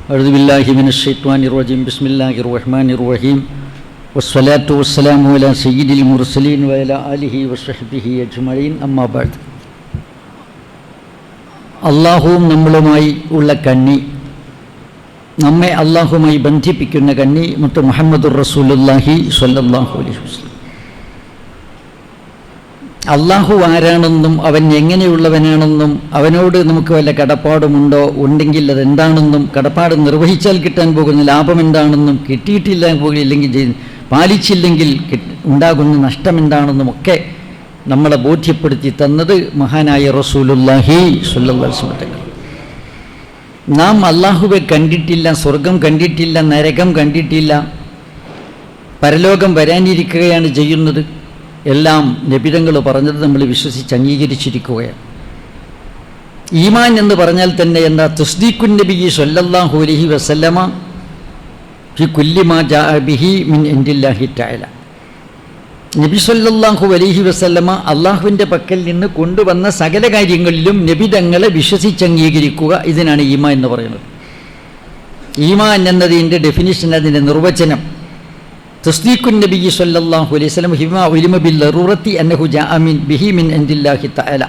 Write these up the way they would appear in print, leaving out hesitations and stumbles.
أعوذ بالله من الشيطان الرجيم بسم الله الرحمن الرحيم والصلاة والسلام على سيد المرسلين وعلى آله وصحبه أجمعين أما بعد അള്ളാഹുവും നമ്മളുമായി ഉള്ള കണ്ണി, നമ്മെ അള്ളാഹുമായി ബന്ധിപ്പിക്കുന്ന കണ്ണി മുത്ത് മുഹമ്മദുർ റസൂലുള്ളാഹി സ്വല്ലല്ലാഹു അലൈഹി വസല്ലം. അള്ളാഹു ആരാണെന്നും അവൻ എങ്ങനെയുള്ളവനാണെന്നും അവനോട് നമുക്ക് വല്ല കടപ്പാടുമുണ്ടോ, ഉണ്ടെങ്കിൽ അതെന്താണെന്നും കടപ്പാട് നിർവഹിച്ചാൽ കിട്ടാൻ പോകുന്ന ലാഭം എന്താണെന്നും കിട്ടിയിട്ടില്ല പോകില്ലെങ്കിൽ പാലിച്ചില്ലെങ്കിൽ ഉണ്ടാകുന്ന നഷ്ടം എന്താണെന്നും ഒക്കെ നമ്മളെ ബോധ്യപ്പെടുത്തി തന്നത് മഹാനായ റസൂലുള്ളാഹി സ്വല്ലല്ലാഹു അലൈഹി വസല്ലം. നാം അള്ളാഹുവെ കണ്ടിട്ടില്ല, സ്വർഗം കണ്ടിട്ടില്ല, നരകം കണ്ടിട്ടില്ല, പരലോകം വരാനിരിക്കുകയാണ് ചെയ്യുന്നത്. എല്ലാം നബിതങ്ങൾ പറഞ്ഞത് നമ്മൾ വിശ്വസിച്ച് അംഗീകരിച്ചിരിക്കുകയാണ്. ഈമാൻ എന്ന് പറഞ്ഞാൽ തന്നെ എന്താ? തസ്ദീഖുൻ നബി സ്വല്ലല്ലാഹു അലൈഹി വസല്ലമ ഫി കുല്ലി മാ ജാഅ ബിഹി മിൻ ഇൻദില്ലാഹി തആല. നബി സ്വല്ലല്ലാഹു അലൈഹി വസല്ലമ അള്ളാഹുവിൻ്റെ പക്കൽ നിന്ന് കൊണ്ടുവന്ന സകല കാര്യങ്ങളിലും നബിതങ്ങളെ വിശ്വസിച്ചംഗീകരിക്കുക, ഇതിനാണ് ഈമാൻ എന്ന് പറയുന്നത്. ഈമാൻ എന്നതിൻ്റെ ഡെഫിനിഷൻ, അതിൻ്റെ നിർവചനം, തസ്ദീഖുൻ നബി സ്വല്ലല്ലാഹു അലൈഹി വസല്ലം ഹിമാ ഉലിമ ബിൽ ദറൂറത്തി അന്നഹു ജാഅ മിൻ ബിഹി മിൻ ഇൻദില്ലാഹി തആല.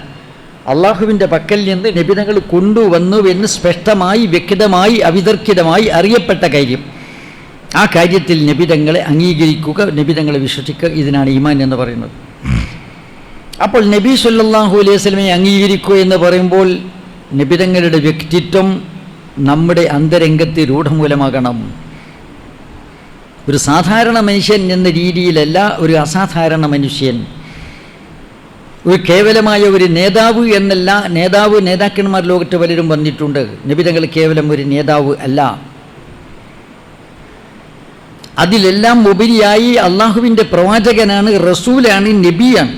അള്ളാഹുവിൻ്റെ പക്കൽ നിന്ന് നബിതങ്ങൾ കൊണ്ടുവന്നു എന്ന് സ്പഷ്ടമായി, വ്യക്തമായി, അവിതർക്കിതമായി അറിയപ്പെട്ട കാര്യം, ആ കാര്യത്തിൽ നബിതങ്ങളെ അംഗീകരിക്കുക, നബിതങ്ങളെ വിശ്വസിക്കുക, ഇതിനാണ് ഈമാൻ എന്ന് പറയുന്നത്. അപ്പോൾ നബി സ്വല്ലല്ലാഹു അലൈഹി വസല്ലമയെ അംഗീകരിക്കുക എന്ന് പറയുമ്പോൾ നബിതങ്ങളുടെ വ്യക്തിത്വം നമ്മുടെ അന്തരംഗത്ത് രൂഢമൂലമാകണം. ഒരു സാധാരണ മനുഷ്യൻ എന്ന രീതിയിലല്ല ഒരു അസാധാരണ മനുഷ്യൻ, ഒരു കേവലമായ ഒരു നേതാവ് എന്നല്ല. നേതാക്കന്മാർ ലോകത്ത് പലരും വന്നിട്ടുണ്ട്. നബിതങ്ങൾ കേവലം ഒരു നേതാവ് അല്ല, അതിലെല്ലാം ഉപരിയായി അള്ളാഹുവിൻ്റെ പ്രവാചകനാണ്, റസൂലാണ്, നബിയാണ്.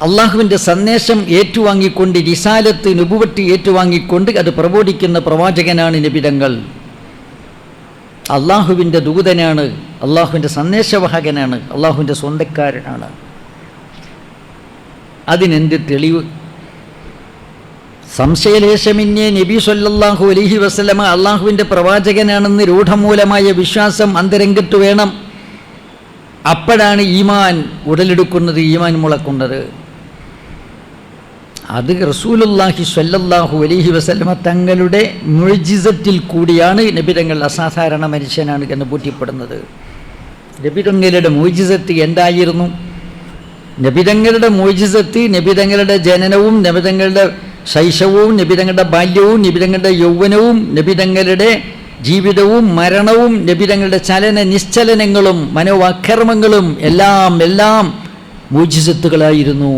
അള്ളാഹുവിൻ്റെ സന്ദേശം ഏറ്റുവാങ്ങിക്കൊണ്ട്, റിസാലത്ത് നുബുവത്ത് ഏറ്റുവാങ്ങിക്കൊണ്ട് അത് പ്രബോധിക്കുന്ന പ്രവാചകനാണ് നബിതങ്ങൾ. അള്ളാഹുവിൻ്റെ ദൂതനാണ്, അള്ളാഹുവിൻ്റെ സന്ദേശവാഹകനാണ്, അള്ളാഹുവിൻ്റെ സ്വന്തക്കാരനാണ്. അതിനെന്ത് തെളിവ്? സംശയലേശമിന്യേ നബി സ്വല്ലല്ലാഹു അലൈഹി വസല്ലമ അള്ളാഹുവിൻ്റെ പ്രവാചകനാണെന്ന് രൂഢമൂലമായ വിശ്വാസം അന്തരംഗത്ത് വേണം. അപ്പോഴാണ് ഈമാൻ ഉടലെടുക്കുന്നത്, ഈമാൻ മുളക്കുന്നത്. അത് റസൂലുള്ളാഹി സ്വല്ലല്ലാഹു അലൈഹി വസല്ലമ തങ്ങളുടെ മുഅ്ജിസത്തിൽ കൂടിയാണ് നബിതങ്ങൾ അസാധാരണ മനുഷ്യനാണ് എന്ന് ബോധ്യപ്പെടുന്നത്. നബിതങ്ങളുടെ മുഅ്ജിസത്ത് എന്തായിരുന്നു? നബിതങ്ങളുടെ മുഅ്ജിസത്ത് നബിതങ്ങളുടെ ജനനവും, നബിതങ്ങളുടെ ശൈശവവും, നബിതങ്ങളുടെ ബാല്യവും, നബിതങ്ങളുടെ യൗവനവും, നബിതങ്ങളുടെ ജീവിതവും മരണവും, നബിതങ്ങളുടെ ചലന നിശ്ചലനങ്ങളും മനോവാക്രമങ്ങളും എല്ലാം മുഅ്ജിസത്തുകളായിരുന്നു.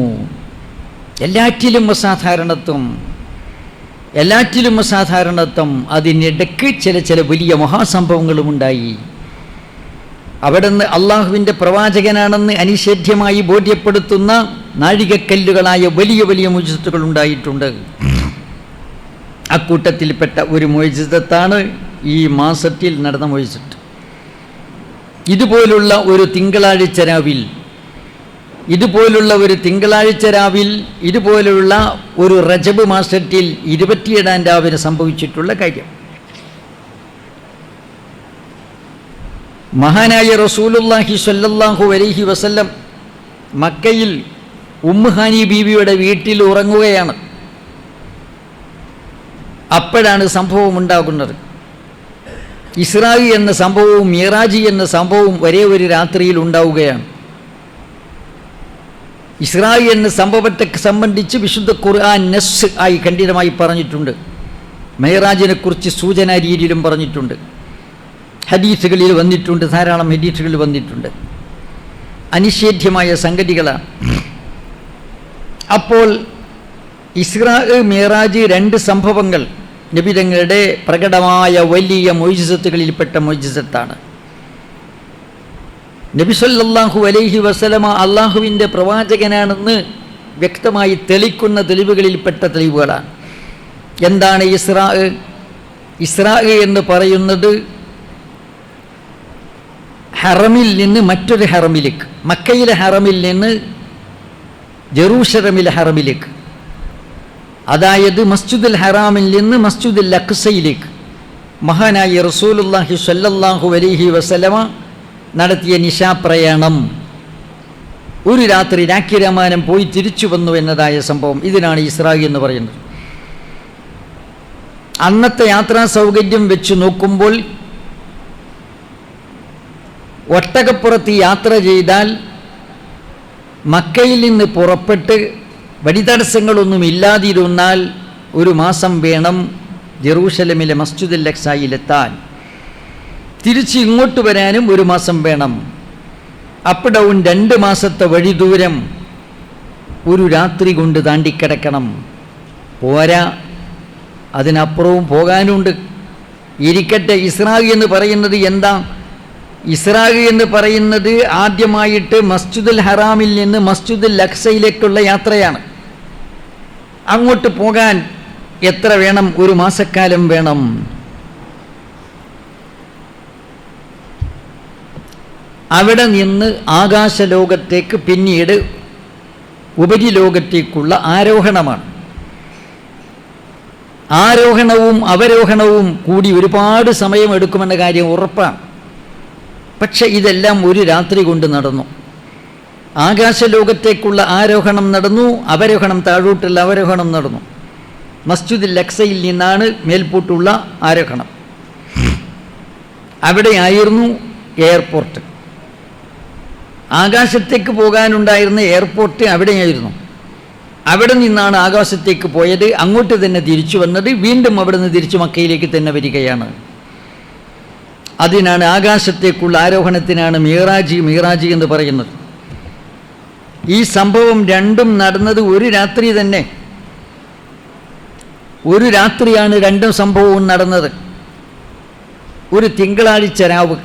എല്ലാറ്റിലും അസാധാരണത്വം. അതിനിടയ്ക്ക് ചില വലിയ മഹാസംഭവങ്ങളും ഉണ്ടായി. അവിടുന്ന് അള്ളാഹുവിൻ്റെ പ്രവാചകനാണെന്ന് അനിഷേധ്യമായി ബോധ്യപ്പെടുത്തുന്ന നാഴികക്കല്ലുകളായ വലിയ മുഅ്ജിസത്തുകൾ ഉണ്ടായിട്ടുണ്ട്. അക്കൂട്ടത്തിൽപ്പെട്ട ഒരു മുഅ്ജിസത്താണ് ഈ മാസത്തിൽ നടന്ന മുഅ്ജിസത്ത്. ഇതുപോലുള്ള ഒരു തിങ്കളാഴ്ച രാവിൽ, ഇതുപോലുള്ള ഒരു റജബ് മാസത്തിൽ 27-ാം രാവിന് സംഭവിച്ചിട്ടുള്ള കാര്യം. മഹാനായ റസൂലുള്ളാഹി സ്വല്ലല്ലാഹു അലൈഹി വസല്ലം മക്കയിൽ ഉമ്മു ഹാനി ബീവിയുടെ വീട്ടിൽ ഉറങ്ങുകയാണ്. അപ്പോഴാണ് സംഭവം ഉണ്ടാകുന്നത്. ഇസ്രായി എന്ന സംഭവവും മിറാജ് എന്ന സംഭവവും ഒരേ ഒരു രാത്രിയിൽ ഉണ്ടാവുകയാണ്. ഇസ്രായി എന്ന സംഭവത്തെ സംബന്ധിച്ച് വിശുദ്ധ ഖുർആൻ നസ് ആയി ഖണ്ഡിതമായി പറഞ്ഞിട്ടുണ്ട്. മിറാജിനെ കുറിച്ച് സൂചനാ രീതിയിലും പറഞ്ഞിട്ടുണ്ട്. ഹദീസുകളിൽ വന്നിട്ടുണ്ട്, ധാരാളം ഹദീസുകളിൽ വന്നിട്ടുണ്ട്. അനിഷേധ്യമായ സംഗതികളാണ്. അപ്പോൾ ഇസ്രാ മിറാജ്, രണ്ട് സംഭവങ്ങൾ നബിതങ്ങളുടെ പ്രകടമായ വലിയ മുഅ്ജിസത്തുകളിൽപ്പെട്ട മുഅ്ജിസത്താണ്. നബി സല്ലല്ലാഹു അലൈഹി വസല്ലമ അള്ളാഹുവിൻ്റെ പ്രവാചകനാണെന്ന് വ്യക്തമായി തെളിക്കുന്ന തെളിവുകളിൽപ്പെട്ട തെളിവുകളാണ്. എന്താണ് ഇസ്രാ എന്ന് പറയുന്നത്? ഹറമിൽ നിന്ന് മറ്റൊരു ഹറമിലേക്ക്, മക്കയിലെ ഹറമിൽ നിന്ന് ജെറൂസലമിലെ ഹറമിലേക്ക്, അതായത് മസ്ജിദുൽ ഹറാമിൽ നിന്ന് മസ്ജിദുൽ അഖ്സയിലേക്ക് മഹാനായ റസൂലുള്ളാഹി സ്വല്ലല്ലാഹു അലൈഹി വസല്ലമ നടത്തിയ നിശാപ്രയാണം, ഒരു രാത്രി രാക്കിരമാനം പോയി തിരിച്ചു വന്നു എന്നതായ സംഭവം, ഇതിനാണ് ഇസ്രാ എന്ന് പറയുന്നത്. അന്നത്തെ യാത്രാ സൗകര്യം വെച്ച് നോക്കുമ്പോൾ ഒട്ടകപ്പുറത്ത് യാത്ര ചെയ്താൽ മക്കയിൽ നിന്ന് പുറപ്പെട്ട് വഴിതടസ്സങ്ങളൊന്നും ഇല്ലാതിരുന്നാൽ 1 മാസം വേണം ജെറൂസലമിലെ മസ്ജിദുൽ അഖ്സയിലെത്താൻ. തിരിച്ച് ഇങ്ങോട്ട് വരാനും 1 മാസം വേണം. അപ്പ് ഡൗൺ 2 മാസത്തെ വഴി ദൂരം ഒരു രാത്രി കൊണ്ട് താണ്ടിക്കിടക്കണം. പോരാ, അതിനപ്പുറവും പോകാനുണ്ട്. ഇരിക്കട്ടെ, ഇസ്രാ എന്ന് പറയുന്നത് എന്താ? ഇസ്രാ എന്ന് പറയുന്നത് ആദ്യമായിട്ട് മസ്ജിദുൽ ഹറാമിൽ നിന്ന് മസ്ജിദുൽ അഖ്സയിലേക്കുള്ള യാത്രയാണ്. അങ്ങോട്ട് പോകാൻ എത്ര വേണം? 1 മാസക്കാലം വേണം. അവിടെ നിന്ന് ആകാശലോകത്തേക്ക്, പിന്നീട് ഉപരിലോകത്തേക്കുള്ള ആരോഹണമാണ്. ആരോഹണവും അവരോഹണവും കൂടി ഒരുപാട് സമയമെടുക്കുമെന്ന കാര്യം ഉറപ്പാണ്. പക്ഷെ ഇതെല്ലാം ഒരു രാത്രി കൊണ്ട് നടന്നു. ആകാശലോകത്തേക്കുള്ള ആരോഹണം നടന്നു, അവരോഹണം, താഴോട്ടുള്ള അവരോഹണം നടന്നു. മസ്ജിദുൽ അഖ്സയിൽ നിന്നാണ് മേൽപോട്ടുള്ള ആരോഹണം. അവിടെയായിരുന്നു എയർപോർട്ട്. ആകാശത്തേക്ക് പോകാനുണ്ടായിരുന്ന എയർപോർട്ട് അവിടെയായിരുന്നു. അവിടെ നിന്നാണ് ആകാശത്തേക്ക് പോയത്, അങ്ങോട്ട് തന്നെ തിരിച്ചു വന്നത്, വീണ്ടും അവിടെ നിന്ന് തിരിച്ചു മക്കയിലേക്ക് തന്നെ വരികയാണ്. അതിനാണ് ആകാശത്തേക്കുള്ള ആരോഹണത്തിനാണ് മീറാജ് എന്ന് പറയുന്നത്. ഈ സംഭവം രണ്ടും നടന്നത് ഒരു രാത്രി തന്നെ. ഒരു രാത്രിയാണ് 2 സംഭവവും നടന്നത്. ഒരു തിങ്കളാഴ്ച രാവ്,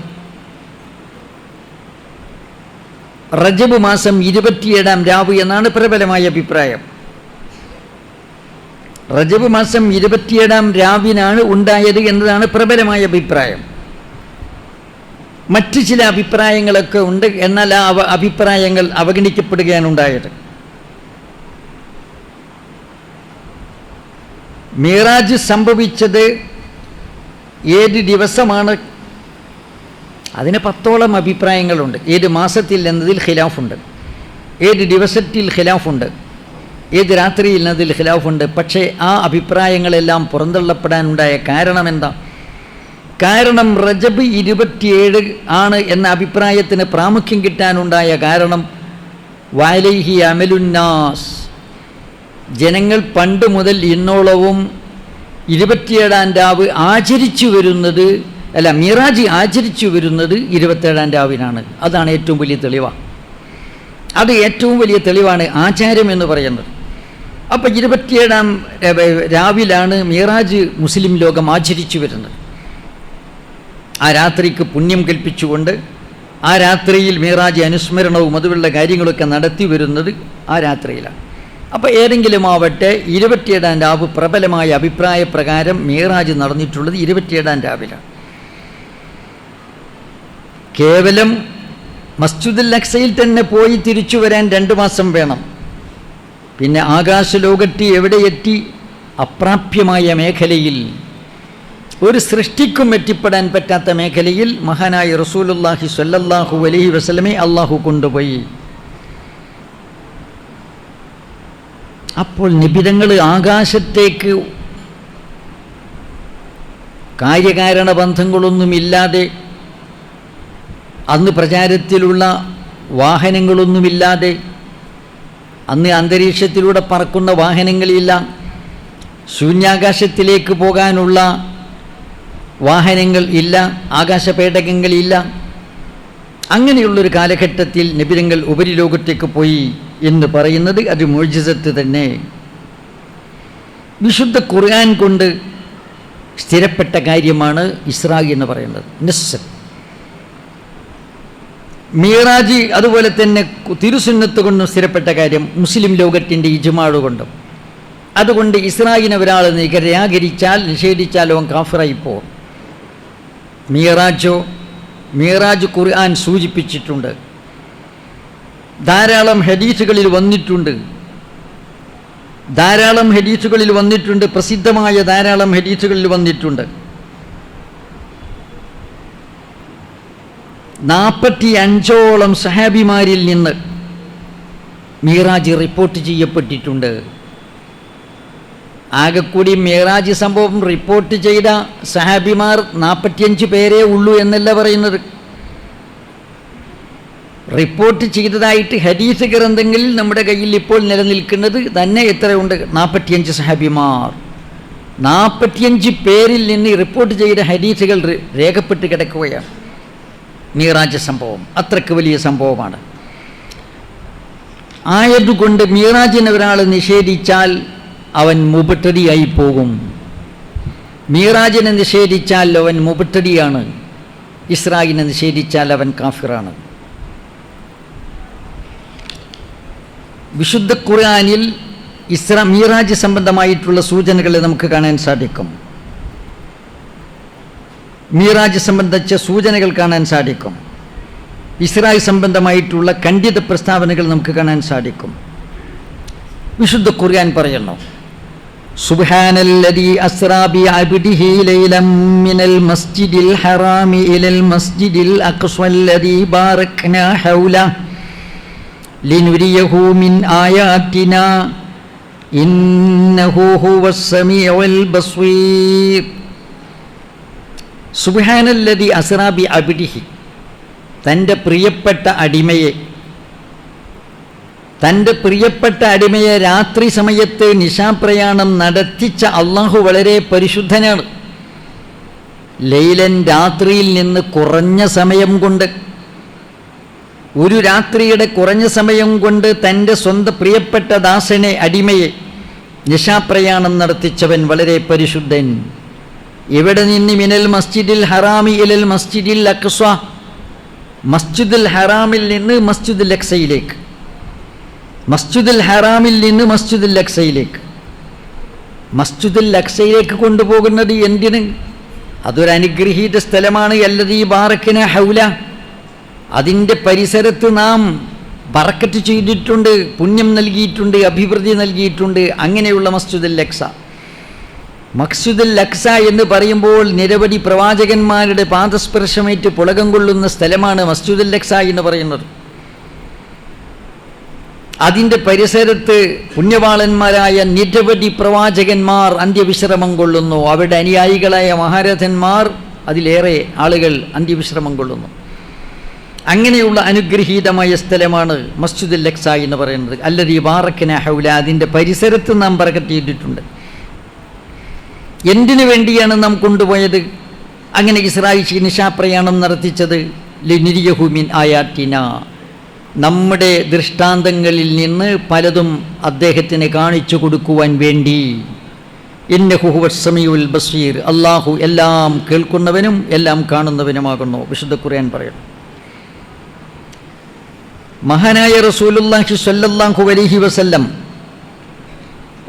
റജബ് മാസം 27-ാം രാവ് എന്നാണ് പ്രബലമായ അഭിപ്രായം. റജബ് മാസം 27-ാം രാവിനാണ് ഉണ്ടായത് എന്നതാണ് പ്രബലമായ അഭിപ്രായം. മറ്റ് ചില അഭിപ്രായങ്ങളൊക്കെ ഉണ്ട്, എന്നാൽ ആ അഭിപ്രായങ്ങൾ അവഗണിക്കപ്പെടുകയാണ് ഉണ്ടായത്. മിറാജ് സംഭവിച്ചത് ഏത് ദിവസമാണ്? അതിന് 10ഓളം അഭിപ്രായങ്ങളുണ്ട്. ഏത് മാസത്തിൽ എന്നതിൽ ഖിലാഫുണ്ട്, ഏത് ദിവസത്തിൽ ഖിലാഫുണ്ട്, ഏത് രാത്രിയിൽ എന്നതിൽ ഖിലാഫുണ്ട്. പക്ഷേ ആ അഭിപ്രായങ്ങളെല്ലാം പുറന്തള്ളപ്പെടാനുണ്ടായ കാരണം എന്താ? കാരണം റജബ് 27 ആണ് എന്ന അഭിപ്രായത്തിന് പ്രാമുഖ്യം കിട്ടാനുണ്ടായ കാരണം വഅലൈഹി അമലുന്നാസ്, ജനങ്ങൾ പണ്ട് മുതൽ ഇന്നോളവും 27-ാം രാവ് ആചരിച്ചു വരുന്നത്, അല്ല, മിറാജ് ആചരിച്ചു വരുന്നത് 27-ാം രാവിനാണ്. അതാണ് ഏറ്റവും വലിയ തെളിവാണ്. അത് ഏറ്റവും വലിയ തെളിവാണ് ആചാരം എന്ന് പറയുന്നത്. അപ്പം 27-ാം രാവിലാണ് മിറാജ് മുസ്ലിം ലോകം ആചരിച്ചു വരുന്നത്. ആ രാത്രിക്ക് പുണ്യം കൽപ്പിച്ചുകൊണ്ട് ആ രാത്രിയിൽ മിറാജ് അനുസ്മരണവും അതുപോലുള്ള കാര്യങ്ങളൊക്കെ നടത്തി വരുന്നത് ആ രാത്രിയിലാണ്. അപ്പോൾ ഏതെങ്കിലും ആവട്ടെ, 27-ാം രാവ് പ്രബലമായ അഭിപ്രായ പ്രകാരം മിറാജ് നടന്നിട്ടുള്ളത് 27-ാം രാവിലാണ്. കേവലം മസ്ജിദുൽ അഖ്സയിൽ തന്നെ പോയി തിരിച്ചു വരാൻ 2 മാസം വേണം. പിന്നെ ആകാശലോകത്ത് എവിടെ എത്തി? അപ്രാപ്യമായ മേഖലയിൽ, ഒരു സൃഷ്ടിക്കും എത്തിപ്പെടാൻ പറ്റാത്ത മേഖലയിൽ മഹാനായ റസൂലുള്ളാഹി സ്വല്ലല്ലാഹു അലൈഹി വസല്ലമയെ അള്ളാഹു കൊണ്ടുപോയി. അപ്പോൾ നിബിതങ്ങൾ ആകാശത്തേക്ക് കാര്യകാരണ ബന്ധങ്ങളൊന്നുമില്ലാതെ, അന്ന് പ്രചാരത്തിലുള്ള വാഹനങ്ങളൊന്നുമില്ലാതെ, അന്ന് അന്തരീക്ഷത്തിലൂടെ പറക്കുന്ന വാഹനങ്ങളില്ല, ശൂന്യാകാശത്തിലേക്ക് പോകാനുള്ള വാഹനങ്ങൾ ഇല്ല, ആകാശപേടകങ്ങളില്ല. അങ്ങനെയുള്ളൊരു കാലഘട്ടത്തിൽ നബിതങ്ങൾ ഉപരിലോകത്തേക്ക് പോയി എന്ന് പറയുന്നത് അത് മുഅ്ജിസത്ത് തന്നെ. വിശുദ്ധ ഖുർആൻ കൊണ്ട് സ്ഥിരപ്പെട്ട കാര്യമാണ് ഇസ്രാ എന്ന് പറയുന്നത്. നസ്സ്, മിറാജ് അതുപോലെ തന്നെ തിരുസുന്നത്ത് കൊണ്ടും സ്ഥിരപ്പെട്ട കാര്യം, മുസ്ലിം ലോകത്തിൻ്റെ ഇജ്മാഅ് കൊണ്ടും. അതുകൊണ്ട് ഇസ്രായിനെ ഒരാൾ നിരാകരിച്ചാൽ, നിഷേധിച്ചാൽ അവൻ കാഫിറായിപ്പോകും. മിറാജ് ഖുർആൻ സൂചിപ്പിച്ചിട്ടുണ്ട്, ധാരാളം ഹദീസുകളിൽ വന്നിട്ടുണ്ട്, പ്രസിദ്ധമായ ധാരാളം ഹദീസുകളിൽ വന്നിട്ടുണ്ട്. 45ഓളം സഹാബിമാരിൽ നിന്ന് മിറാജ് റിപ്പോർട്ട് ചെയ്യപ്പെട്ടിട്ടുണ്ട്. ആകെക്കൂടി മിറാജ് സംഭവം റിപ്പോർട്ട് ചെയ്ത സഹാബിമാർ 45 പേരേ ഉള്ളൂ എന്നല്ല പറയുന്നത്. റിപ്പോർട്ട് ചെയ്തതായിട്ട് ഹദീസ് ഗ്രന്ഥങ്ങളിൽ നമ്മുടെ കയ്യിൽ ഇപ്പോൾ നിലനിൽക്കുന്നത് തന്നെ എത്രയുണ്ട്? 45 സഹാബിമാർ. 45 പേരിൽ നിന്ന് റിപ്പോർട്ട് ചെയ്ത ഹദീസുകൾ രേഖപ്പെട്ട് കിടക്കുകയാണ്. മിറാജ് സംഭവം അത്രയ്ക്ക് വലിയ സംഭവമാണ്. ആയതുകൊണ്ട് മിറാജിനെ ഒരാൾ നിഷേധിച്ചാൽ അവൻ മുബത്തദിയായി പോകും. മിറാജിനെ നിഷേധിച്ചാൽ അവൻ മുബത്തദിയാണ്. ഇസ്രായിനെ നിഷേധിച്ചാൽ അവൻ കാഫിറാണ്. വിശുദ്ധ ഖുർആനിൽ മിറാജ് സംബന്ധമായിട്ടുള്ള സൂചനകളെ നമുക്ക് കാണാൻ സാധിക്കും. മിറാജ് സംബന്ധിച്ച സൂചനകൾ കാണാൻ സാധിക്കും. ഇസ്രായേൽ സംബന്ധമായിട്ടുള്ള ഖണ്ഡിത പ്രസ്താവനകൾ നമുക്ക് കാണാൻ സാധിക്കും. വിശുദ്ധ ഖുർആൻ പറയുന്നു, സുബ്ഹാനല്ലദീ അസ്റാ ബിഅബ്ദിഹി ലൈലൻ മിനൽ മസ്ജിദിൽ ഹറാമി ഇലൽ മസ്ജിദിൽ അഖ്സല്ലദീ ബാറക്നാ ഹൗല ലിനുരിയഹു മിൻ ആയാതിനാ ഇന്നഹു ഹുവസ് സമീഉൽ ബസ്വീർ. സുബ്ഹാനല്ലദീ അസ്റാ ബിഅബ്ദിഹി, തൻ്റെ പ്രിയപ്പെട്ട അടിമയെ രാത്രി സമയത്ത് നിശാപ്രയാണം നടത്തിച്ച അള്ളാഹു വളരെ പരിശുദ്ധനാണ്. ലൈലൻ, രാത്രിയിൽ നിന്ന് കുറഞ്ഞ സമയം കൊണ്ട്, ഒരു രാത്രിയുടെ കുറഞ്ഞ സമയം കൊണ്ട് തൻ്റെ സ്വന്തം പ്രിയപ്പെട്ട ദാസനെ, അടിമയെ നിശാപ്രയാണം നടത്തിച്ചവൻ വളരെ പരിശുദ്ധൻ. ഇവിടെ നിന്ന് മിനൽ മസ്ജിദിൽ ഹറാമി ഇലൽ മസ്ജിദിൽ അഖ്സ, മസ്ജിദുൽ ഹറാമിൽ നിന്ന് മസ്ജിദുൽ അഖ്സയിലേക്ക്, മസ്ജിദുൽ ഹറാമിൽ നിന്ന് മസ്ജിദുൽ അഖ്സയിലേക്ക്. മസ്ജിദുൽ അഖ്സയിലേക്ക് കൊണ്ടുപോകുന്നത് എന്തിന്? അതൊരു അനുഗ്രഹീത സ്ഥലമാണ്. അല്ലദീ ബാറക്നാ ഹൗല, അതിൻ്റെ പരിസരത്ത് നാം ബറക്കത്ത് ചെയ്തിട്ടുണ്ട്, പുണ്യം നൽകിയിട്ടുണ്ട്, അഭിവൃദ്ധി നൽകിയിട്ടുണ്ട്. അങ്ങനെയുള്ള മസ്ജിദുൽ അഖ്സ. മസ്ജിദുൽ അഖ്സ എന്ന് പറയുമ്പോൾ നിരവധി പ്രവാചകന്മാരുടെ പാദസ്പർശമേറ്റ് പുളകം കൊള്ളുന്ന സ്ഥലമാണ് മസ്ജിദുൽ അഖ്സ എന്ന് പറയുന്നത്. അതിൻ്റെ പരിസരത്ത് പുണ്യവാളന്മാരായ നിരവധി പ്രവാചകന്മാർ അന്ത്യവിശ്രമം കൊള്ളുന്നു. അവരുടെ അനുയായികളായ മഹാരഥന്മാർ, അതിലേറെ ആളുകൾ അന്ത്യവിശ്രമം കൊള്ളുന്നു. അങ്ങനെയുള്ള അനുഗ്രഹീതമായ സ്ഥലമാണ് മസ്ജിദുൽ അഖ്സ എന്ന് പറയുന്നത്. അല്ലദീ ബാറക്നാ ഹൗല, അതിൻ്റെ പരിസരത്ത് നാം ബറക്കത്ത് ചെയ്തിട്ടുണ്ട്. എന്തിനു വേണ്ടിയാണ് നാം കൊണ്ടുപോയത്? അങ്ങനെ ഇസ്രായേൽ നിശാപ്രയാണം നടത്തിച്ചത് ലിനുരിയഹു മിൻ ആയാതിനാ, നമ്മുടെ ദൃഷ്ടാന്തങ്ങളിൽ നിന്ന് പലതും അദ്ദേഹത്തിന് കാണിച്ചു കൊടുക്കുവാൻ വേണ്ടി. ഇന്നഹു ഹുവസ് സമീഉൽ ബസീർ, അല്ലാഹു എല്ലാം കേൾക്കുന്നവനും എല്ലാം കാണുന്നവനുമാകുന്നു. വിശുദ്ധ ഖുർആൻ പറയുന്നു. മഹാനായ റസൂലുള്ളാഹി സ്വല്ലല്ലാഹു അലൈഹി വസല്ലം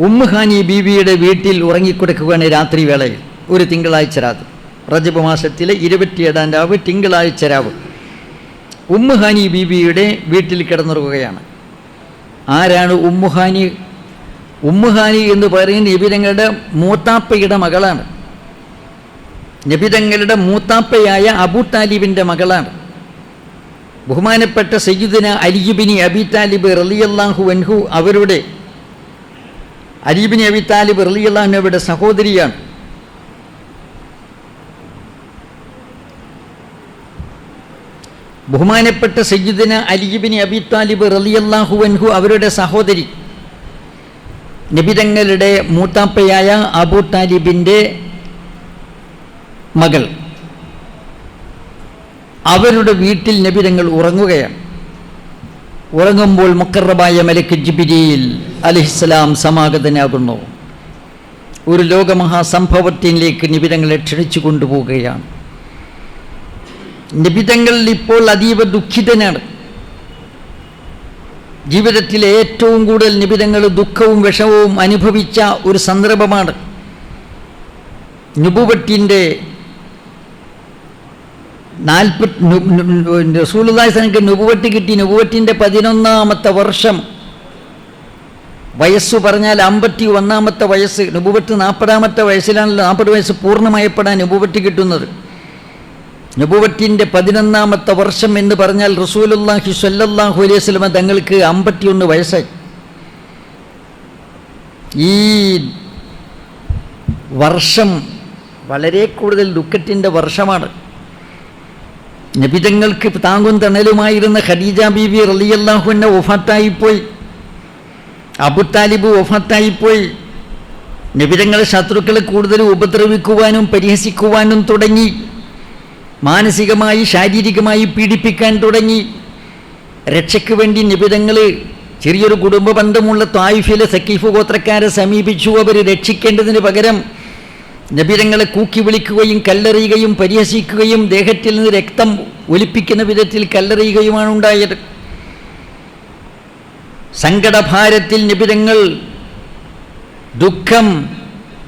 ഉമ്മു ഹാനി ബീവിയുടെ വീട്ടിൽ ഉറങ്ങിക്കിടക്കുകയാണ് രാത്രി വേളയിൽ. ഒരു തിങ്കളാഴ്ച രാത്രി, റജബ് മാസത്തിലെ 27-ാം രാവ്, തിങ്കളാഴ്ച രാവ്, ഉമ്മു ഹാനി ബീവിയുടെ വീട്ടിൽ കിടന്നുറങ്ങുകയാണ്. ആരാണ് ഉമ്മു ഹാനി? ഉമ്മു ഹാനി എന്ന് പറയുന്ന നബിതങ്ങളുടെ മൂത്താപ്പയുടെ മകളാണ്. നബിതങ്ങളുടെ മൂത്താപ്പയായ അബൂ താലിബിൻ്റെ മകളാണ്. ബഹുമാനപ്പെട്ട സയ്യിദുന അലി ഇബ്നു അബീ താലിബ് റളിയല്ലാഹു അൻഹു, അവരുടെ അലി ഇബ്നു അബീ താലിബ് റളിയല്ലാഹു അൻഹുവിന്റെ സഹോദരിയാണ്. ബഹുമാനപ്പെട്ട സയ്യിദുന അലി ഇബ്നു അബീ താലിബ് റളിയല്ലാഹു അൻഹു അവരുടെ സഹോദരി, നബിതങ്ങളുടെ മൂത്താപ്പയായ അബൂ താലിബിൻ്റെ മകൾ. അവരുടെ വീട്ടിൽ നബിതങ്ങൾ ഉറങ്ങുകയാണ്. ഉറങ്ങുമ്പോൾ മുഖറബായ മലക്ക് ജിബ്രീൽ അലൈഹിസ്സലാം സമാഗതനാകുന്നു. ഒരു ലോകമഹാസംഭവത്തിലേക്ക് നബിതങ്ങളെ ക്ഷണിച്ചു കൊണ്ടുപോവുകയാണ്. നബിതങ്ങൾ ഇപ്പോൾ അതീവ ദുഃഖിതനാണ്. ജീവിതത്തിലെ ഏറ്റവും കൂടുതൽ നബിതങ്ങൾ ദുഃഖവും വിഷമവും അനുഭവിച്ച ഒരു സന്ദർഭമാണ്. നുബുവത്തിൻ്റെ റസൂലുള്ളാഹി സ്വല്ലല്ലാഹു നുബുവത്ത് കിട്ടി. നുബുവത്തിൻ്റെ 11-ാമത്തെ വർഷം, വയസ്സ് പറഞ്ഞാൽ 51-ാമത്തെ വയസ്സ്. നുബുവത്ത് 40-ാമത്തെ വയസ്സിലാണല്ലോ, 40 വയസ്സ് പൂർണ്ണമായപ്പെടാൻ നുബുവത്ത് കിട്ടുന്നത്. നബുവത്തിൻ്റെ 11ാമത്തെ വർഷം എന്ന് പറഞ്ഞാൽ റസൂലുള്ളാഹി സ്വല്ലല്ലാഹു അലൈഹി വസല്ലം തങ്ങൾക്ക് 51 വയസ്സായി. ഈ വർഷം വളരെ കൂടുതൽ ദുഃഖത്തിൻ്റെ വർഷമാണ്. നബിതങ്ങൾക്ക് താങ്ങും തണലുമായിരുന്ന ഖദീജ ബീവി റളിയല്ലാഹു അൻഹ വഫാത്തായിപ്പോയി. അബൂ താലിബ് വഫാത്തായിപ്പോയി. നബിതങ്ങളെ ശത്രുക്കളെ കൂടുതൽ ഉപദ്രവിക്കുവാനും പരിഹസിക്കുവാനും തുടങ്ങി. മാനസികമായി ശാരീരികമായി പീഡിപ്പിക്കാൻ തുടങ്ങി. രക്ഷയ്ക്ക് വേണ്ടി നബിതങ്ങൾ ചെറിയൊരു കുടുംബ ബന്ധമുള്ള ത്വായിഫിലെ സക്കീഫ് ഗോത്രക്കാരെ സമീപിച്ചു. അവർ രക്ഷിക്കേണ്ടതിന് പകരം നബിതങ്ങളെ കൂക്കി വിളിക്കുകയും കല്ലെറിയുകയും പരിഹസിക്കുകയും ദേഹത്തിൽ നിന്ന് രക്തം ഒലിപ്പിക്കുന്ന വിധത്തിൽ കല്ലെറിയുകയുമാണ് ഉണ്ടായത്. സങ്കടഭാരത്തിൽ നബിതങ്ങൾ ദുഃഖം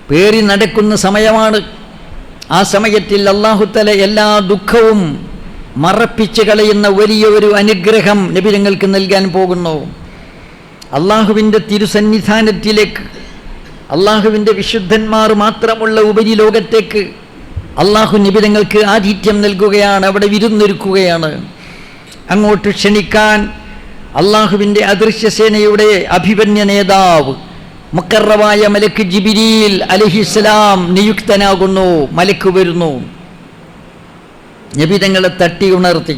പേറി നടക്കുന്ന സമയമാണ്. ആ സമയത്തിൽ അല്ലാഹു തആല എല്ലാ ദുഃഖവും മറപ്പിച്ച് കളയുന്ന വലിയ ഒരു അനുഗ്രഹം നബിതങ്ങൾക്ക് നൽകാൻ പോകുന്നു. അള്ളാഹുവിൻ്റെ തിരുസന്നിധാനത്തിലേക്ക്, അള്ളാഹുവിൻ്റെ വിശുദ്ധന്മാർ മാത്രമുള്ള ഉപരിലോകത്തേക്ക് അള്ളാഹു നബിതങ്ങൾക്ക് ആതിഥ്യം നൽകുകയാണ്. അവിടെ വിരുന്നൊരുക്കുകയാണ്. അങ്ങോട്ട് ക്ഷണിക്കാൻ അള്ളാഹുവിൻ്റെ അദൃശ്യസേനയുടെ അഭിമന്യ നേതാവ് മുഖറബായ മലക്ക് ജിബ്രീൽ അലൈഹിസ്സലാം നിയുക്തനാകുന്നു. മലക്ക് വരുന്നു. നബിതങ്ങളെ തട്ടി ഉണർത്തി.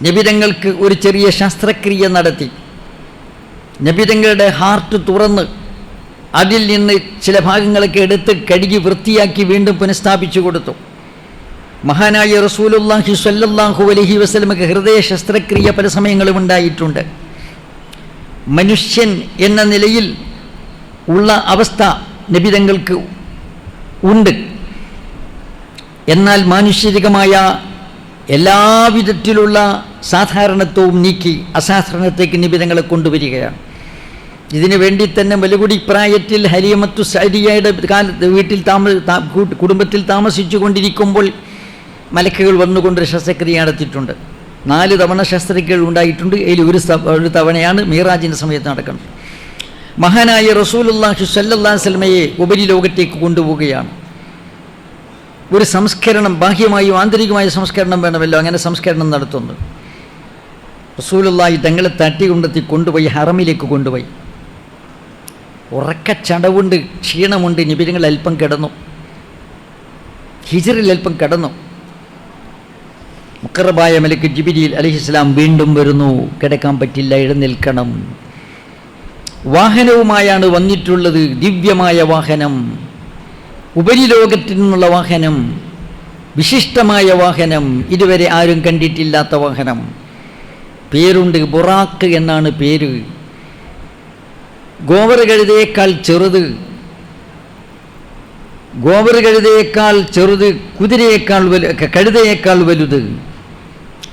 നബിതങ്ങൾക്ക് ഒരു ചെറിയ ശസ്ത്രക്രിയ നടത്തി. നബിതങ്ങളുടെ ഹാർട്ട് തുറന്ന് അതിൽ നിന്ന് ചില ഭാഗങ്ങളൊക്കെ എടുത്ത് കഴുകി വൃത്തിയാക്കി വീണ്ടും പുനഃസ്ഥാപിച്ചു കൊടുത്തു. മഹാനായ റസൂലുള്ളാഹി സ്വല്ലല്ലാഹു അലൈഹി വസല്ലമക്ക് ഹൃദയ ശസ്ത്രക്രിയ പല സമയങ്ങളും ഉണ്ടായിട്ടുണ്ട്. മനുഷ്യൻ എന്ന നിലയിൽ ഉള്ള അവസ്ഥ നബിതങ്ങൾക്ക് ഉണ്ട്. എന്നാൽ മാനുഷികമായ എല്ലാവിധത്തിലുള്ള സാധാരണത്വവും നീക്കി അസാധാരണത്തേക്ക് നബിതങ്ങളെ കൊണ്ടുവരികയാണ്. ഇതിനു വേണ്ടി തന്നെ മലകുടി പ്രായത്തിൽ ഹലീമത്തു സഅദിയയുടെ വീട്ടിൽ കുടുംബത്തിൽ താമസിച്ചു കൊണ്ടിരിക്കുമ്പോൾ മലക്കുകൾ വന്നുകൊണ്ട് ശസ്ത്രക്രിയ നടത്തിയിട്ടുണ്ട്. 4 തവണ ശസ്ത്രക്രിയകൾ ഉണ്ടായിട്ടുണ്ട്. അതിൽ ഒരു തവണയാണ് മീറാജിൻ്റെ സമയത്ത് നടക്കുന്നത്. മഹാനായ റസൂലുള്ളാഹി സ്വല്ലല്ലാഹു അലൈഹി വസല്ലമയെ ഉപരിലോകത്തേക്ക് കൊണ്ടുപോവുകയാണ്. ഒരു സംസ്കരണം, ബാഹ്യമായും ആന്തരികമായ സംസ്കരണം വേണമല്ലോ. അങ്ങനെ സംസ്കരണം നടത്തുന്നു. റസൂലുള്ളാഹി തങ്ങളെ തട്ടികൊണ്ടെത്തി കൊണ്ടുപോയി ഹറമിലേക്ക് കൊണ്ടുപോയി. ഉറക്കച്ചടവുണ്ട്, ക്ഷീണമുണ്ട്. നബിതങ്ങൾ അല്പം കിടന്നു. ഹിജ്റിൽ അല്പം കിടന്നു. മുഖറബായ മലക്ക് ജിബ്രീൽ അലൈഹിസ്സലാം വീണ്ടും വരുന്നു. കിടക്കാൻ പറ്റില്ല, എഴുന്നേൽക്കണം. വാഹനവുമായാണ് വന്നിട്ടുള്ളത്. ദിവ്യമായ വാഹനം, ഉപരിലോകത്തിൽ നിന്നുള്ള വാഹനം, വിശിഷ്ടമായ വാഹനം, ഇതുവരെ ആരും കണ്ടിട്ടില്ലാത്ത വാഹനം. പേരുണ്ട്, ബുറാക്ക് എന്നാണ് പേര്. ഗോവർ കഴുതയേക്കാൾ ചെറുത്, ഗോവർ കഴുതയേക്കാൾ ചെറുത്, കുതിരയേക്കാൾ കഴുതയേക്കാൾ വലുത്,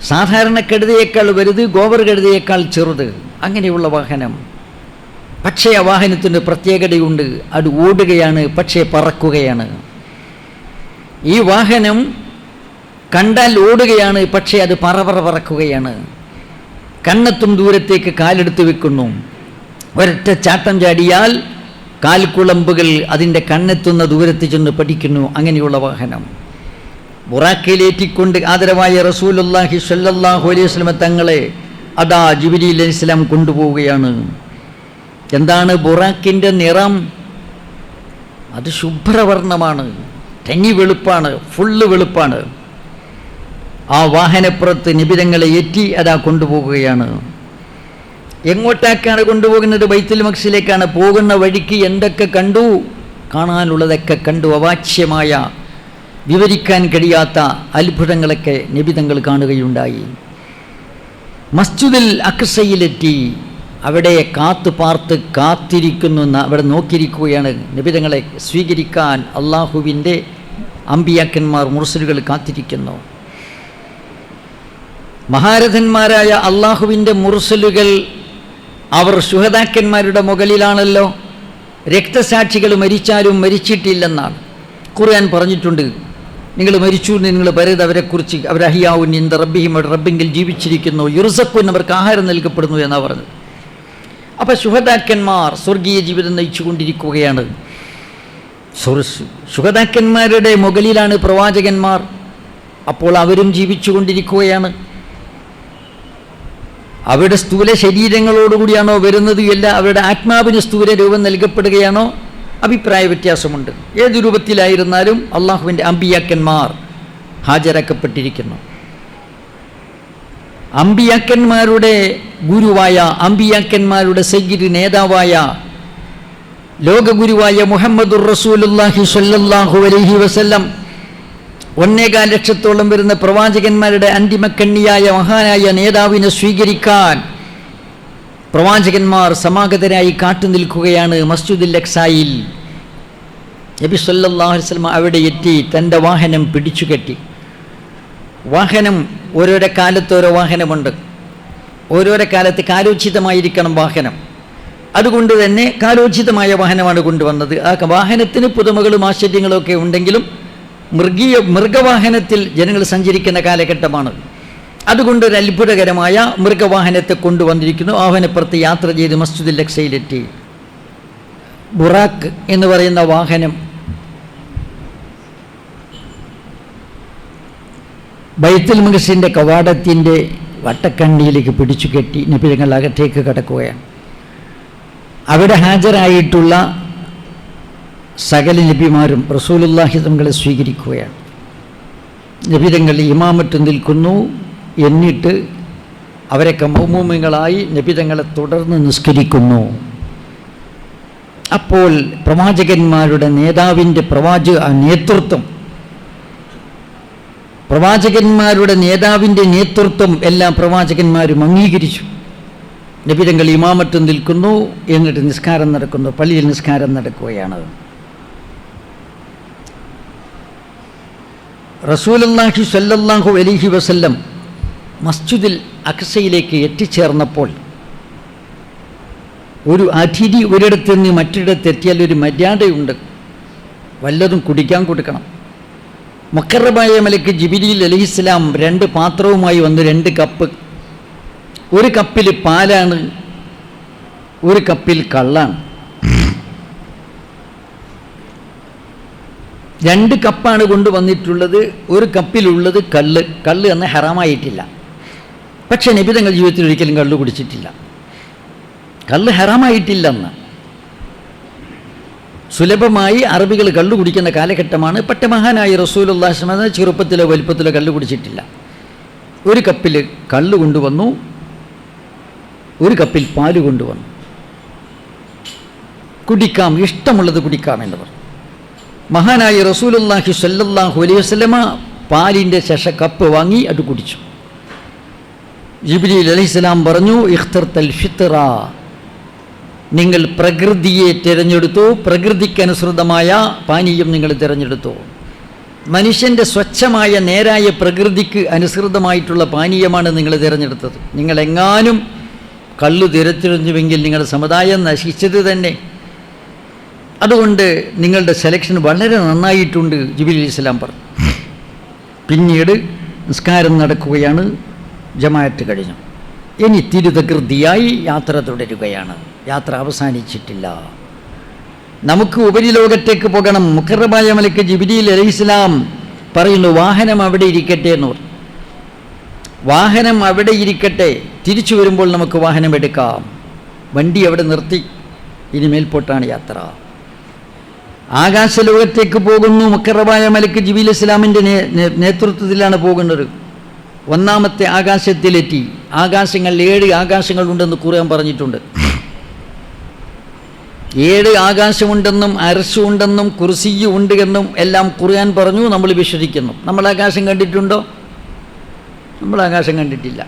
സാധാരണ കഴുതയേക്കാൾ വലുത്, ഗോവർ കഴുതയേക്കാൾ ചെറുത്. അങ്ങനെയുള്ള വാഹനം. പക്ഷേ ആ വാഹനത്തിൻ്റെ പ്രത്യേകതയുണ്ട്. അത് ഓടുകയാണ്, പക്ഷേ പറക്കുകയാണ്. ഈ വാഹനം കണ്ടാൽ ഓടുകയാണ്, പക്ഷേ അത് പറക്കുകയാണ്. കണ്ണെത്തും ദൂരത്തേക്ക് കാലെടുത്ത് വെക്കുന്നു. ഒരൊറ്റ ചാട്ടം ചാടിയാൽ കാൽക്കുളമ്പുകൾ അതിൻ്റെ കണ്ണെത്തുന്ന ദൂരത്ത് ചെന്ന് പഠിക്കുന്നു. അങ്ങനെയുള്ള വാഹനം. ബുറാക്കയിലേറ്റിക്കൊണ്ട് ആദരവായ റസൂലുള്ളാഹി സ്വല്ലല്ലാഹു അലൈഹി വസല്ലം തങ്ങളെ അതാ ജിബ്രീൽ അലൈഹിസ്സലാം കൊണ്ടുപോവുകയാണ്. എന്താണ് ബുറാക്കിൻ്റെ നിറം? അത് ശുഭ്രവർണ്ണമാണ്, തനി വെളുപ്പാണ്, ഫുള്ള് വെളുപ്പാണ്. ആ വാഹനപ്പുറത്ത് നബിതങ്ങളെ ഏറ്റി അതാ കൊണ്ടുപോകുകയാണ്. എങ്ങോട്ടേക്കാണ് കൊണ്ടുപോകുന്നത്? ബൈത്തുൽ മഖ്ദിസിലേക്കാണ്. പോകുന്ന വഴിക്ക് എന്തൊക്കെ കണ്ടു? കാണാനുള്ളതൊക്കെ കണ്ടു. അവാച്യമായ, വിവരിക്കാൻ കഴിയാത്ത അത്ഭുതങ്ങളൊക്കെ നബിതങ്ങൾ കാണുകയുണ്ടായി. മസ്ജിദുൽ അഖ്സയിലെത്തി. അവിടെ കാത്തിരിക്കുന്നു. അവിടെ നോക്കിയിരിക്കുകയാണ്. നബിതങ്ങളെ സ്വീകരിക്കാൻ അള്ളാഹുവിൻ്റെ അമ്പിയാക്കന്മാർ, മുർസലുകൾ കാത്തിരിക്കുന്നു. മഹാരഥന്മാരായ അള്ളാഹുവിൻ്റെ മുർസലുകൾ അവർ ശുഹദാക്കന്മാരുടെ മുകളിലാണല്ലോ. രക്തസാക്ഷികൾ മരിച്ചാലും മരിച്ചിട്ടില്ലെന്നാണ് ഖുർആൻ പറഞ്ഞിട്ടുണ്ട്. നിങ്ങൾ മരിച്ചു എന്ന് നിങ്ങൾ പറയത് അവരെക്കുറിച്ച്. അവർ അഹിയാവുൻ ഇന്ദ റബ്ബിഹിം, റബ്ബെങ്കിൽ ജീവിച്ചിരിക്കുന്നു. യുർസഖുൻ, അവർക്ക് ആഹാരം നൽകപ്പെടുന്നു എന്നാണ് പറഞ്ഞത്. അപ്പോൾ ശുഹദാക്കന്മാർ സ്വർഗീയ ജീവിതം നയിച്ചു കൊണ്ടിരിക്കുകയാണ്. ശുഹദാക്കന്മാരുടെ മുകളിലാണ് പ്രവാചകന്മാർ. അപ്പോൾ അവരും ജീവിച്ചു കൊണ്ടിരിക്കുകയാണ്. അവരുടെ സ്ഥൂല ശരീരങ്ങളോടുകൂടിയാണോ വരുന്നത്, അല്ല അവരുടെ ആത്മാവിന് സ്ഥൂല രൂപം നൽകപ്പെടുകയാണോ? അഭിപ്രായ വ്യത്യാസമുണ്ട്. ഏത് രൂപത്തിലായിരുന്നാലും അള്ളാഹുവിൻ്റെ അമ്പിയാക്കന്മാർ ഹാജരാക്കപ്പെട്ടിരിക്കുന്നു. അമ്പിയാക്കന്മാരുടെ ഗുരുവായ, അമ്പിയാക്കന്മാരുടെ സയ്യിദ് നേതാവായ, ലോകഗുരുവായ മുഹമ്മദുർ റസൂലുള്ളാഹി സ്വല്ലല്ലാഹു അലൈഹി വസല്ലം 1.25 ലക്ഷത്തോളം വരുന്ന പ്രവാചകന്മാരുടെ അന്തിമക്കണ്ണിയായ മഹാനായ നേതാവിനെ സ്വീകരിക്കാൻ പ്രവാചകന്മാർ സമാഗതരായി കാത്തുനിൽക്കുകയാണ് മസ്ജിദുൽ അഖ്സായിൽ. നബി സല്ലല്ലാഹു അലൈഹി വസല്ലം അവിടെ എത്തി തൻ്റെ വാഹനം പിടിച്ചുകെട്ടി. വാഹനം ഓരോരോ കാലത്ത് ഓരോ വാഹനമുണ്ട്. ഓരോരോ കാലത്ത് കാലോചിതമായിരിക്കണം വാഹനം. അതുകൊണ്ട് തന്നെ കാലോചിതമായ വാഹനമാണ് കൊണ്ടുവന്നത്. ആ വാഹനത്തിന് പുതുമകളും ആശ്ചര്യങ്ങളും ഒക്കെ ഉണ്ടെങ്കിലും മൃഗവാഹനത്തിൽ ജനങ്ങൾ സഞ്ചരിക്കുന്ന കാലഘട്ടമാണ്. അതുകൊണ്ടൊരു അത്ഭുതകരമായ മൃഗവാഹനത്തെ കൊണ്ടുവന്നിരിക്കുന്നു. വാഹനപ്പുറത്ത് യാത്ര ചെയ്ത് മസ്ജിദുൽ അഖ്സയിലെത്തി. ബുറാക്ക് എന്ന് പറയുന്ന വാഹനം ബൈത്തുൽ മുഖസിൻ്റെ കവാടത്തിൻ്റെ വട്ടക്കണ്ണിയിലേക്ക് പിടിച്ചു കെട്ടി നബി തങ്ങൾ അകത്തേക്ക് കടക്കുകയാണ്. അവിടെ ഹാജരായിട്ടുള്ള സകല നബിമാരും റസൂലുള്ളാഹി തങ്ങളെ സ്വീകരിക്കുകയാണ്. നബി തങ്ങൾ ഇമാമത്ത് നിൽക്കുന്നു. എന്നിട്ട് അവരൊക്കെ മൗമൂമികളായി നബി തങ്ങളെ തുടർന്ന് നിസ്കരിക്കുന്നു. അപ്പോൾ പ്രവാചകന്മാരുടെ നേതാവിൻ്റെ പ്രവാചകന്മാരുടെ നേതാവിൻ്റെ നേതൃത്വം എല്ലാ പ്രവാചകന്മാരും അംഗീകരിച്ചു. നബി തങ്ങൾ ഇമാമത്ത് നിൽക്കുന്നു. എന്നിട്ട് നിസ്കാരം നടക്കുന്നു. പള്ളിയിൽ നിസ്കാരം നടക്കുകയാണ്. റസൂലുള്ളാഹി സ്വല്ലല്ലാഹു അലൈഹി വസല്ലം മസ്ജിദുൽ അഖ്സയിലേക്ക് എത്തിച്ചേർന്നപ്പോൾ ഒരു അതിഥി ഒരിടത്ത് നിന്ന് മറ്റൊരിടത്തെത്തിയാൽ ഒരു മര്യാദയുണ്ട്. വല്ലതും കുടിക്കാൻ കൊടുക്കണം. മുഖറബായ മലക്ക് ജിബ്രീൽ അലൈഹിസ്സലാം 2 പാത്രവുമായി വന്ന് 2 കപ്പ്. ഒരു കപ്പിൽ പാലാണ്, ഒരു കപ്പിൽ കള്ളാണ്. 2 കപ്പാണ് കൊണ്ടുവന്നിട്ടുള്ളത്. ഒരു കപ്പിലുള്ളത് കള്ള് എന്ന് ഹറാമായിട്ടില്ല. പക്ഷേ നബി തങ്ങൾ ജീവിതത്തിൽ ഒരിക്കലും കള്ള് കുടിച്ചിട്ടില്ല. കള്ള് ഹറാമായിട്ടില്ലെന്ന് സുലഭമായി അറബികൾ കള്ളു കുടിക്കുന്ന കാലഘട്ടമാണ്. പട്ടമഹാനായ റസൂലുള്ളാഹി സ്വല്ലല്ലാഹു അലൈഹി വസല്ലം ചെറുപ്പത്തിലോ വലുപ്പത്തിലോ കള്ളു കുടിച്ചിട്ടില്ല. ഒരു കപ്പിൽ കള്ള് കൊണ്ടുവന്നു, ഒരു കപ്പിൽ പാല് കൊണ്ടുവന്നു. കുടിക്കാം, ഇഷ്ടമുള്ളത് കുടിക്കാം എന്ന് പറഞ്ഞു. മഹാനായ റസൂലുള്ളാഹി സ്വല്ലല്ലാഹു അലൈഹി വസല്ലമ പാലിൻ്റെ കപ്പ് വാങ്ങി അത് കുടിച്ചു. ജിബ്രീൽ അലൈഹിസ്സലാം പറഞ്ഞു, ഇഖ്തർതൽ ഫിത്ര, നിങ്ങൾ പ്രകൃതിയെ തിരഞ്ഞെടുത്തു, പ്രകൃതിക്കനുസൃതമായ പാനീയം നിങ്ങൾ തിരഞ്ഞെടുത്തു. മനുഷ്യൻ്റെ സ്വച്ഛമായ നേരായ പ്രകൃതിക്ക് അനുസൃതമായിട്ടുള്ള പാനീയമാണ് നിങ്ങൾ തിരഞ്ഞെടുത്തത്. നിങ്ങളെങ്ങാനും കള്ളു തിരഞ്ഞെടുത്തുവെങ്കിൽ നിങ്ങളുടെ സമുദായം നശിച്ചത് തന്നെ. അതുകൊണ്ട് നിങ്ങളുടെ സെലക്ഷൻ വളരെ നന്നായിട്ടുണ്ട്, ജിബ്രീൽ അലൈഹിസ്സലാം പറഞ്ഞു. പിന്നീട് നിസ്കാരം നടക്കുകയാണ്. ജമാഅത്ത് കഴിഞ്ഞു. ഇനി തിരുതകൃതിയായി യാത്ര തുടരുകയാണ്. യാത്ര അവസാനിച്ചിട്ടില്ല. നമുക്ക് ഉപരിലോകത്തേക്ക് പോകണം. മുഖറബായ മലക്ക് ജിബ്രീൽ അലൈഹിസ്സലാം പറയുന്നു, വാഹനം അവിടെ ഇരിക്കട്ടെ എന്ന് പറഞ്ഞു. വാഹനം അവിടെ ഇരിക്കട്ടെ, തിരിച്ചു വരുമ്പോൾ നമുക്ക് വാഹനം എടുക്കാം. വണ്ടി അവിടെ നിർത്തി. ഇനി മേൽപോട്ടാണ് യാത്ര. ആകാശലോകത്തേക്ക് പോകുന്നു. മുഖറബായ മലക്ക് ജിബ്രീൽ അലൈഹിസ്സലാമിൻ്റെ നേതൃത്വത്തിലാണ് പോകുന്നത്. 1ാമത്തെ ആകാശത്തിലെത്തി. ആകാശങ്ങൾ 7 ആകാശങ്ങളുണ്ടെന്ന് ഖുർആൻ പറഞ്ഞിട്ടുണ്ട്. 7 ആകാശമുണ്ടെന്നും അർശുണ്ടെന്നും കുർസിയ് ഉണ്ട് എന്നും എല്ലാം ഖുർആൻ പറഞ്ഞു. നമ്മൾ വിശ്വസിക്കുന്നു. നമ്മൾ ആകാശം കണ്ടിട്ടുണ്ടോ? നമ്മൾ ആകാശം കണ്ടിട്ടില്ല.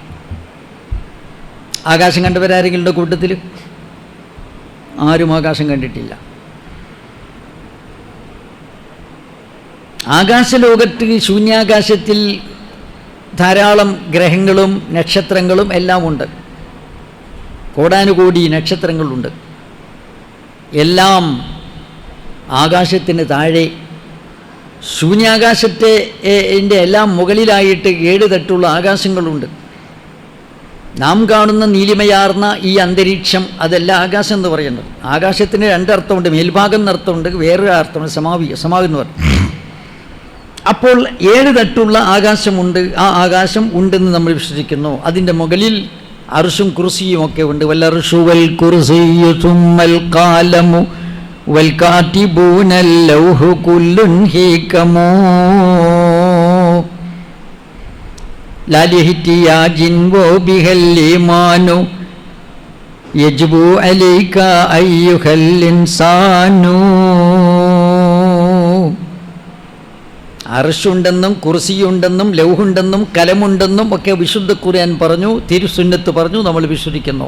ആകാശം കണ്ടവരാരെങ്കിലും കൂട്ടത്തിൽ? ആരും ആകാശം കണ്ടിട്ടില്ല. ആകാശലോകത്ത് ശൂന്യാകാശത്തിൽ ധാരാളം ഗ്രഹങ്ങളും നക്ഷത്രങ്ങളും എല്ലാം ഉണ്ട്. കോടാനുകോടി നക്ഷത്രങ്ങളുണ്ട്. എല്ലാം ആകാശത്തിന് താഴെ ശൂന്യാകാശത്തെ എല്ലാം മുകളിലായിട്ട് 7 തട്ടുള്ള ആകാശങ്ങളുണ്ട്. നാം കാണുന്ന നീലിമയാർന്ന ഈ അന്തരീക്ഷം അതല്ല ആകാശം എന്ന് പറയുന്നത്. ആകാശത്തിന് രണ്ടർത്ഥമുണ്ട്, മേൽഭാഗം എന്നർത്ഥമുണ്ട്, വേറൊരു അർത്ഥമുണ്ട് സമാവി എന്ന് പറയും. അപ്പോൾ 7 തട്ടുള്ള ആകാശമുണ്ട്. ആ ആകാശം ഉണ്ടെന്ന് നമ്മൾ വിശ്വസിക്കുന്നു. അതിൻ്റെ മുകളിൽ അർശും കുർസിയും ഒക്കെ ഉണ്ട്. വല്ലർശു വൽ കുർസിയ്യു സുമ്മൽ ഖാലമു വൽ കാതിബൂനൽ ലൗഹു കുല്ലുൻ ഹികമു ലാലിഹിറ്റിയാജിൻ വോ ബിഹൽ ഈമാനു യജ്ബു അലൈക അയ്യുഹൽ ഇൻസാനു. അർശുണ്ടെന്നും കുർസിയുണ്ടെന്നും ലൗഹുണ്ടെന്നും കലമുണ്ടെന്നും ഒക്കെ വിശുദ്ധ ഖുർആൻ പറഞ്ഞു, തിരുസുന്നത്ത് പറഞ്ഞു, നമ്മൾ വിശ്വസിക്കുന്നു.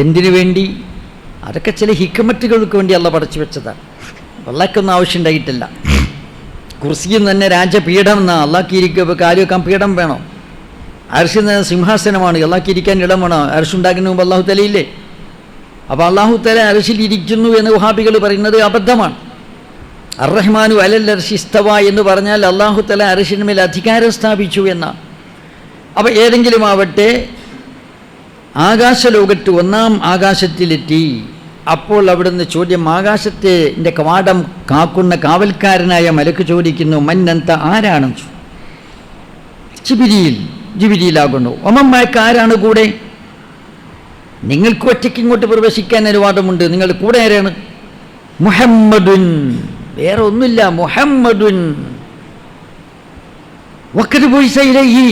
എന്തിനു വേണ്ടി? അതൊക്കെ ചില ഹിക്മത്തുകൾക്ക് വേണ്ടി അള്ളാഹ് പടച്ചു വെച്ചതാണ്. അള്ളാഹ്ക്കൊന്നും ആവശ്യമുണ്ടായിട്ടില്ല. കുർസിയും തന്നെ രാജപീഠം എന്നാണ്. അള്ളാഹ്ക്ക് ഇരിക്കുക കാര്യം വെക്കാൻ പീഠം വേണോ? അർശ് സിംഹാസനമാണ്. അള്ളാഹ്ക്ക് ഇരിക്കാൻ ഇടം വേണോ? അർശുണ്ടാക്കുന്ന മുമ്പ് അള്ളാഹു തലയില്ലേ? അപ്പോൾ അള്ളാഹു തല അർശിൽ ഇരിക്കുന്നു എന്ന് വഹാബികൾ പറയുന്നത് അബദ്ധമാണ്. അർ-റഹ്മാനു അലൽ അർശി ഇസ്തവ എന്ന് പറഞ്ഞാൽ അള്ളാഹു തആല അർശിന് മേൽ അധികാരം സ്ഥാപിച്ചു എന്നാണ്. അപ്പോൾ ഏതെങ്കിലും ആവട്ടെ, ആകാശലോകത്ത് 1-ാം ആകാശത്തിലെത്തി. അപ്പോൾ അവിടുന്ന് ചോദ്യം, ആകാശത്തിൻ്റെ കവാടം കാക്കുന്ന കാവൽക്കാരനായ മലക്ക് ചോദിക്കുന്നു, മന്നന്ത, ആരാണ്? ജിബിരിയിലാകുന്നു. ഒമമ്മക്ക് ആരാണ് കൂടെ? നിങ്ങൾക്ക് ഒറ്റയ്ക്ക് ഇങ്ങോട്ട് പ്രവേശിക്കാൻ അനുവാദമുണ്ട്. നിങ്ങൾ കൂടെ ആരാണ്? മുഹമ്മദുൻ, വേറെ ഒന്നുമില്ല, മുഹമ്മദുൻ. വഖദ് ബുഇസ ഇലൈഹി,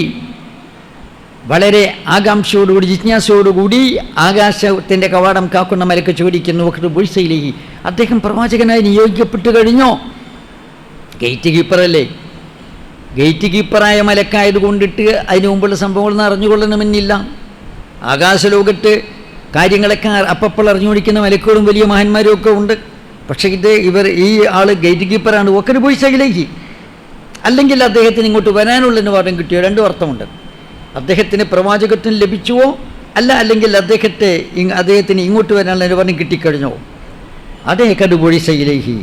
വളരെ ആകാംക്ഷയോടുകൂടി ജിജ്ഞാസയോടുകൂടി ആകാശത്തിൻ്റെ കവാടം കാക്കുന്ന മലക്ക് ചോദിക്കുന്നു, വഖദ് ബുഇസ ഇലൈഹി, അദ്ദേഹം പ്രവാചകനായി നിയോഗിക്കപ്പെട്ടു കഴിഞ്ഞോ? ഗേറ്റ് കീപ്പറല്ലേ? ഗേറ്റ് കീപ്പറായ മലക്കായത് കൊണ്ടിട്ട് അതിന് മുമ്പുള്ള സംഭവങ്ങളൊന്നും അറിഞ്ഞുകൊള്ളണമെന്നില്ല. ആകാശലോകത്ത് കാര്യങ്ങളൊക്കെ അപ്പോൾ അറിഞ്ഞുകൊണ്ടിരിക്കുന്ന മലക്കുകളും വലിയ മഹാന്മാരും ഒക്കെ ഉണ്ട്. പക്ഷേ ഈ ആൾ ഗേറ്റ് കീപ്പറാണ്. വഖദ് ബുഇസ ഇലൈഹി, അല്ലെങ്കിൽ അദ്ദേഹത്തിന് ഇങ്ങോട്ട് വരാനുള്ള അനുവാദം കിട്ടിയോ? 2 അർത്ഥമുണ്ട്. അദ്ദേഹത്തിന് പ്രവാചകത്വം ലഭിച്ചുവോ? അല്ലെങ്കിൽ അദ്ദേഹത്തിന് ഇങ്ങോട്ട് വരാനുള്ള അനുവാദം കിട്ടിക്കഴിഞ്ഞോ? അതേ വഖദ് ബുഇസ ഇലൈഹി.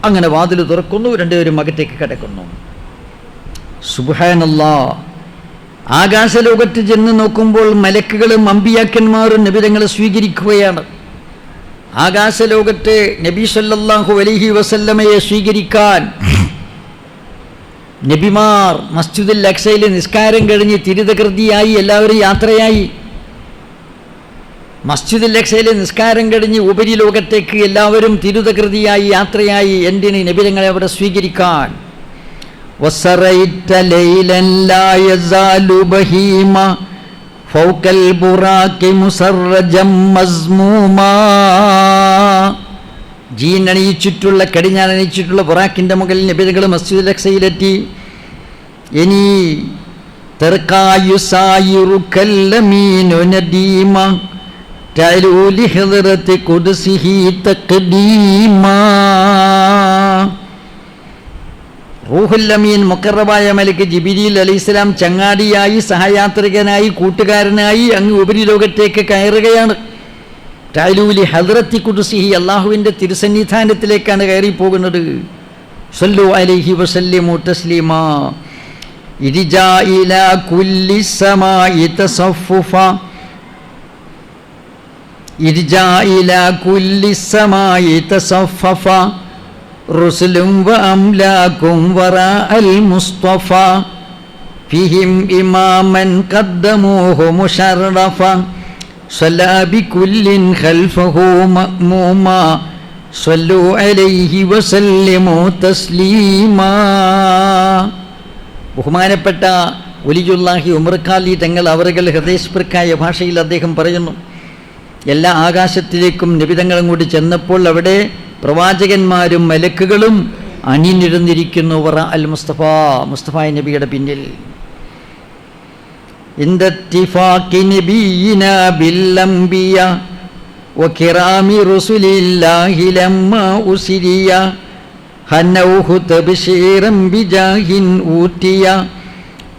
അങ്ങനെ വാതിൽ തുറക്കുന്നു, 2 പേരും അകത്തേക്ക് കിടക്കുന്നു. സുബ്ഹാനല്ലാഹ്. ആകാശലോകത്ത് ചെന്ന് നോക്കുമ്പോൾ മലക്കുകളും അമ്പിയാക്കന്മാരും നബിതങ്ങളെ സ്വീകരിക്കുകയാണ്. ആകാശലോകത്ത് നബി സല്ലല്ലാഹു അലൈഹി വസല്ലമയെ സ്വീകരിക്കാൻ നബിമാർ മസ്ജിദുൽ അഖ്സയിൽ നിസ്കാരം കഴിഞ്ഞ് തിരുതകൃതിയായി എല്ലാവരും യാത്രയായി. മസ്ജിദുൽ അഖ്സയിൽ നിസ്കാരം കഴിഞ്ഞ് ഉപരിലോകത്തേക്ക് എല്ലാവരും തിരുതകൃതിയായി യാത്രയായി. എന്തിന്? നബിതങ്ങളെ അവിടെ സ്വീകരിക്കാൻ. വസറൈത ലൈലൻ ലാ യസാലു ബഹീമ ഫൗകൽ ബുറാഖി മുസറജം മസ്മൂമാ. ജീനണിയിച്ചിട്ടുള്ള കടിഞ്ഞാണണിയിച്ചിട്ടുള്ള ബുറാഖിൻ്റെ മുകളിൽ നബിതകൾ മസ്ജിദുൽ അഖ്സയിലെത്തി. ഇനി തർക്കായുസായിറു കല്ലമീനു നദീമ തഅലൂലി ഹദറത്തി ഖുദ്സിഹി തഖദീമാ. റൂഹുൽ അമീൻ മുഖറബായ മലക്ക് ജിബ്രീൽ അലൈഹിസ്സലാം ചങ്ങാടിയായി, സഹയാത്രികനായി, കൂട്ടുകാരനായി അങ്ങ് ഉപരിലോകത്തേക്ക് കയറുകയാണ്. തഅലൂലി ഹദ്റത്തി ഖുദ്സിഹി, അല്ലാഹുവിൻ്റെ തിരുസന്നിധാനത്തിലേക്കാണ് കയറിപ്പോകുന്നത്. സല്ലു അലൈഹി വസല്ലിമു തസ്ലീമാ. ഇർജാ ഇലാ കുല്ലി സമാഇ തസഫുഫ, ഇർജാ ഇലാ കുല്ലി സമാഇ തസഫഫ റുസുലും വ അംലാകും വറാഅൽ മുസ്തഫ ഫിഹിം ഇമാമൻ ഖദ്ദമൂഹു മുശറഫ സ്വല്ലാ ബികുല്ലിൻ ഖൽഫഹു മഅ്മൂമാ സ്വല്ലു അലൈഹി വസല്ലിമു തസ്ലീമാ. ബഹുമാനപ്പെട്ട വലിയുല്ലാഹി ഉമർ ഖാലി തങ്ങൾ അവറുകൾ ഹൃദയസ്പൃക്കായ ഭാഷയിൽ അദ്ദേഹം പറയുന്നു, എല്ലാ ആകാശത്തിലേക്കും നബിതങ്ങളും കൂടി ചെന്നപ്പോൾ അവിടെ പ്രവാചകന്മാരും മലക്കുകളും അണിനിരന്നിരിക്കുന്നു. വറ അൽ മുസ്തഫ, മുസ്തഫായ നബിയുടെ പിന്നിൽ. ഇന്ദത്തിഫാഖി നബിയിനാ ബിൽ അംബിയ വകിറാമി റസൂലില്ലാഹി ലമ്മാ ഉസിരിയ ഹനൗഹു തബ്ശീറൻ ബിജാഹിൻ ഊതിയ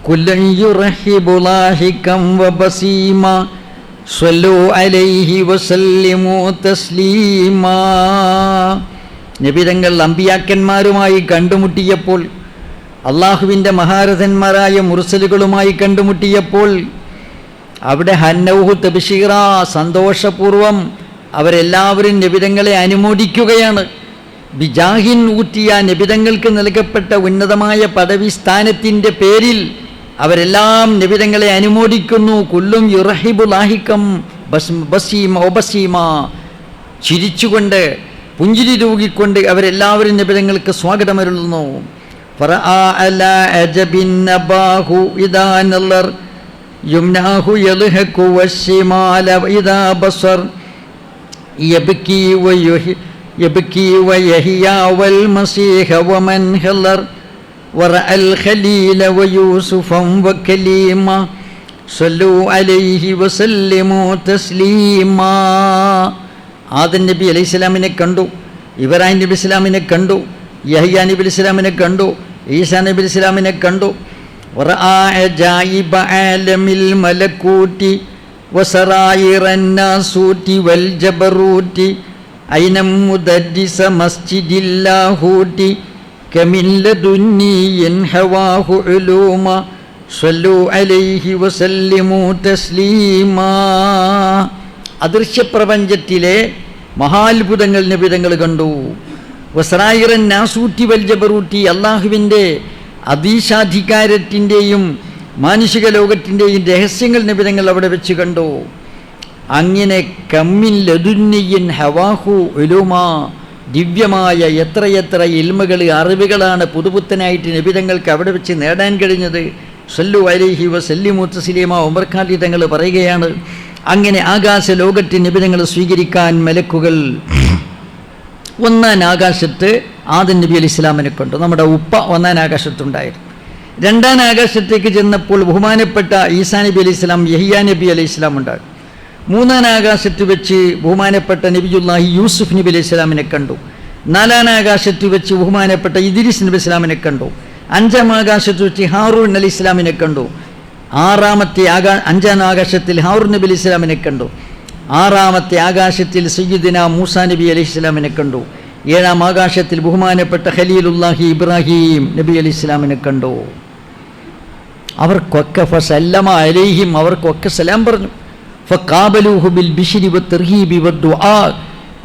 കുല്ലൻ യുറഹിബു ലാഹികം വബസീമ സ്വല്ലു അലൈഹി വസല്ലിമു തസ്ലീമാ. നബിതങ്ങൾ അമ്പിയാക്കന്മാരുമായി കണ്ടുമുട്ടിയപ്പോൾ, അള്ളാഹുവിൻ്റെ മഹാരഥന്മാരായ മുർസലുകളുമായി കണ്ടുമുട്ടിയപ്പോൾ അവിടെ ഹന്നൗഹു തബ്ശീറ, സന്തോഷപൂർവം അവരെല്ലാവരും നബിതങ്ങളെ അനുമോദിക്കുകയാണ്. ബിജാഹിൻ ഊറ്റിയ, നബിതങ്ങൾക്ക് നൽകപ്പെട്ട ഉന്നതമായ പദവി സ്ഥാനത്തിൻ്റെ പേരിൽ അവരെല്ലാം നബിതങ്ങളെ അനുമോദിക്കുന്നു. കുല്ലും യുറഹിബു ലാഹിക്കം ബസീമ, ചിരിച്ചുകൊണ്ട് പുഞ്ചിരി തൂകിക്കൊണ്ട് അവരെല്ലാവരും നബിതങ്ങൾക്ക് സ്വാഗതമരുളുന്നു. യുംനാഹു യൽഹഖു വശിമാല ഇദാ ബസർ യബ്കി വയഹ്യാ വൽ മസീഹ വമൻ ഹലർ വറഅൽ ഖലീല വയൂസുഫൻ വകലീമ സല്ലു അലൈഹി വസല്ലിമു തസ്ലീമാ. ആദം നബി അലൈഹിസ്സലാമിനെ കണ്ടു, ഇബ്രാഹിം നബി ഇസ്ലാമിനെ കണ്ടു, യഹ്യാ നബി ഇസ്ലാമിനെ കണ്ടു, ഈസാ നബി ഇസ്ലാമിനെ കണ്ടു. ആലമിൽ മലക്കൂറ്റി വസറായിറൻ നാസൂറ്റി വൽ ജബറൂറ്റി ഐനം മുദദ്ദിസ മസ്ജിദില്ലാഹൂറ്റി കമിൻ ലദുന്നിയൻ ഹവാഹു ഉലൂമ സ്വല്ലു അലൈഹി വസല്ലിമു തസ്ലീമാ. അദൃശ്യപ്രപഞ്ചത്തിലെ മഹാത്ഭുതങ്ങൾ നബിതങ്ങൾ കണ്ടു. വസറായിറൻ നാസൂറ്റി വൽ ജബറൂറ്റി, അള്ളാഹുവിൻ്റെ അതീശാധികാരത്തിൻ്റെയും മാനുഷിക ലോകത്തിൻ്റെയും രഹസ്യങ്ങൾ നബിതങ്ങൾ അവിടെ വെച്ച് കണ്ടു. അങ്ങനെ കമ്മിൻ ലദുന്നിയൻ ഹവാഹു ഉലൂമ, ദിവ്യമായ എത്രയെത്ര ഇൽമുകൾ, അറിവുകളാണ് പുതുപുത്തനായിട്ട് നബിതങ്ങൾക്ക് അവിടെ വെച്ച് നേടാൻ കഴിഞ്ഞത്. സല്ലു അലൈഹി വസല്ലിമു തസ്ലീമ. ഉമർ ഖാലി തങ്ങൾ പറയുകയാണ്, അങ്ങനെ ആകാശ ലോകത്ത് നബിതങ്ങൾ സ്വീകരിക്കാൻ മലക്കുകൾ ഒന്നാം ആകാശത്ത് ആദം നബി അലൈഹി ഇസ്ലാമിനെ കണ്ടു. നമ്മുടെ ഉപ്പ ഒന്നാം ആകാശത്തുണ്ടായിരുന്നു. രണ്ടാം ആകാശത്തേക്ക് ചെന്നപ്പോൾ ബഹുമാനപ്പെട്ട ഈസാ നബി അലൈഹി ഇസ്ലാം, യഹ്യാ നബി അലൈഹി ഇസ്ലാം ഉണ്ടായിരുന്നു. മൂന്നാം ആകാശത്ത് വെച്ച് ബഹുമാനപ്പെട്ട നബിയുല്ലാഹി യൂസുഫ് നബി അലൈഹി ഇസ്ലാമിനെ കണ്ടു. നാലാം ആകാശത്ത് വെച്ച് ബഹുമാനപ്പെട്ട ഇദ്രീസ് നബി ഇസ്ലാമിനെ കണ്ടു. അഞ്ചാം ആകാശത്ത് വെച്ച് ഹാറൂൻ അലൈഹി ഇസ്ലാമിനെ കണ്ടു. അഞ്ചാം ആകാശത്തിൽ ഹാറൂൻ നബി അലൈഹി ഇസ്ലാമിനെ കണ്ടു. ആറാമത്തെ ആകാശത്തിൽ സയ്യിദിന മൂസാ നബി അലൈഹി ഇസ്ലാമിനെ കണ്ടു. ഏഴാം ആകാശത്തിൽ ബഹുമാനപ്പെട്ട ഖലീലുല്ലാഹി ഇബ്രാഹിം നബി അലൈഹി ഇസ്ലാമിനെ കണ്ടു. അവർക്കൊക്കെ ഫസല്ലമ അലൈഹിം, അവർക്കൊക്കെ സലാം പറഞ്ഞു. ഫഖാബലൂഹു ബിൽ ബിശ്രി വത്തർഹീബി വദ്ദുആ,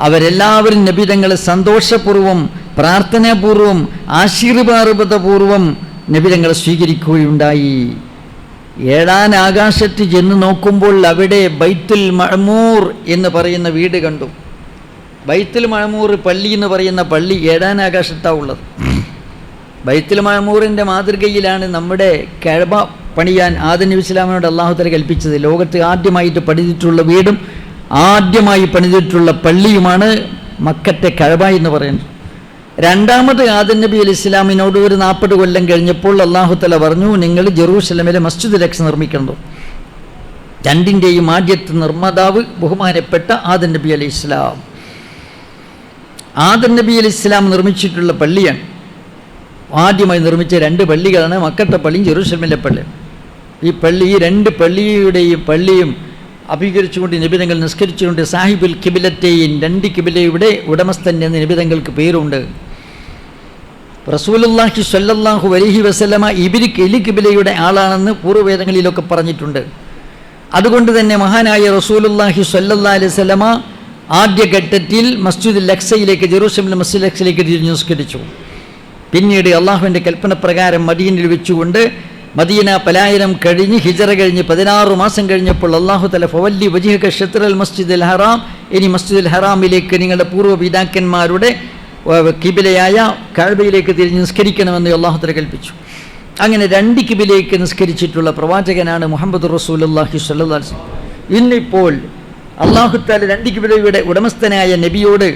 അവരെല്ലാവരും നബിതങ്ങളെ സന്തോഷപൂർവ്വം, പ്രാർത്ഥനാപൂർവ്വം, ആശീർവാദപൂർവ്വം നബിതങ്ങളെ സ്വീകരിക്കുകയുണ്ടായി. ഏഴാം ആകാശത്ത് ചെന്ന് നോക്കുമ്പോൾ അവിടെ ബൈത്തുൽ മഅമൂർ എന്ന് പറയുന്ന വീട് കണ്ടു. ബൈത്തുൽ മഅമൂർ പള്ളി എന്ന് പറയുന്ന പള്ളി ഏഴാം ആകാശത്താണ് ഉള്ളത്. ബൈത്തുൽ മഅമൂറിൻ്റെ മാതൃകയിലാണ് നമ്മുടെ കഅബ പണിയാൻ ആദം നബി ഇസ്ലാമിനോട് അല്ലാഹു തആല കൽപ്പിച്ചത്. ലോകത്ത് ആദ്യമായിട്ട് പണിതിട്ടുള്ള വീടും ആദ്യമായി പണിതിട്ടുള്ള പള്ളിയുമാണ് മക്കത്തെ കഅബ എന്ന് പറയുന്നത്. രണ്ടാമത് ആദം നബി അലൈഹി ഇസ്ലാമിനോട് ഒരു 40 കൊല്ലം കഴിഞ്ഞപ്പോൾ അല്ലാഹു തആല പറഞ്ഞു, നിങ്ങൾ ജെറൂസലമിലെ മസ്ജിദുൽ അഖ്സ നിർമ്മിക്കണം. രണ്ടിൻ്റെയും ആദ്യത്തെ നിർമ്മാതാവ് ബഹുമാനപ്പെട്ട ആദം നബി അലൈഹി ഇസ്ലാം. ആദം നബി അലൈഹി ഇസ്ലാം നിർമ്മിച്ചിട്ടുള്ള പള്ളിയാണ്. ആദ്യമായി നിർമ്മിച്ച 2 പള്ളികളാണ് മക്കത്തെ പള്ളിയും ജെറൂസലമിലെ പള്ളിയും. ഈ പള്ളി, ഈ 2 പള്ളിയും അഭികരിച്ചുകൊണ്ട് നിബിതങ്ങൾ നിസ്കരിച്ചുകൊണ്ട് സാഹിബുൽ കിബിലത്തെയും 2 കിബിലയുടെ ഉടമസ്ഥൻ എന്ന നിബിതങ്ങൾക്ക് പേരുണ്ട്. റസൂലുള്ളാഹി സ്വല്ലല്ലാഹു അലൈഹി വസല്ലമ എലി കിബിലയുടെ ആളാണെന്ന് പൂർവ്വവേദങ്ങളിലൊക്കെ പറഞ്ഞിട്ടുണ്ട്. അതുകൊണ്ട് തന്നെ മഹാനായ റസൂലുള്ളാഹി സ്വല്ലല്ലാഹു അലൈഹി വസല്ലമ ആദ്യഘട്ടത്തിൽ മസ്ജിദുൽ അഖ്സയിലേക്ക്, ജെറൂസലേമിലെ മസ്ജിദുൽ അഖ്സയിലേക്ക് തിരിഞ്ഞു നിസ്കരിച്ചു. പിന്നീട് അള്ളാഹുവിൻ്റെ കൽപ്പന പ്രകാരം മദീനയിൽ വെച്ചുകൊണ്ട് മദീന പലായനം കഴിഞ്ഞ് ഹിജറ കഴിഞ്ഞ് 16 മാസം കഴിഞ്ഞപ്പോൾ അല്ലാഹു തആല ഫവല്ലി വജ്ഹക ഷത്റൽ മസ്ജിദുൽ ഹറാം, ഇനി മസ്ജിദുൽ ഹറാമിലേക്ക് നിങ്ങളുടെ പൂർവ്വ പിതാക്കന്മാരുടെ കിബിലയായ കഅബയിലേക്ക് തിരിഞ്ഞ് നിസ്കരിക്കണമെന്ന് അല്ലാഹു തആല കൽപ്പിച്ചു. അങ്ങനെ 2 കിബിലയ്ക്ക് നിസ്കരിച്ചിട്ടുള്ള പ്രവാചകനാണ് മുഹമ്മദ് റസൂലുള്ളാഹി സ്വല്ലല്ലാഹു അലൈഹി വസല്ലം. ഇന്നിപ്പോൾ അല്ലാഹു തആല 2 കിബിലയുടെ ഉടമസ്ഥനായ നബിയോട്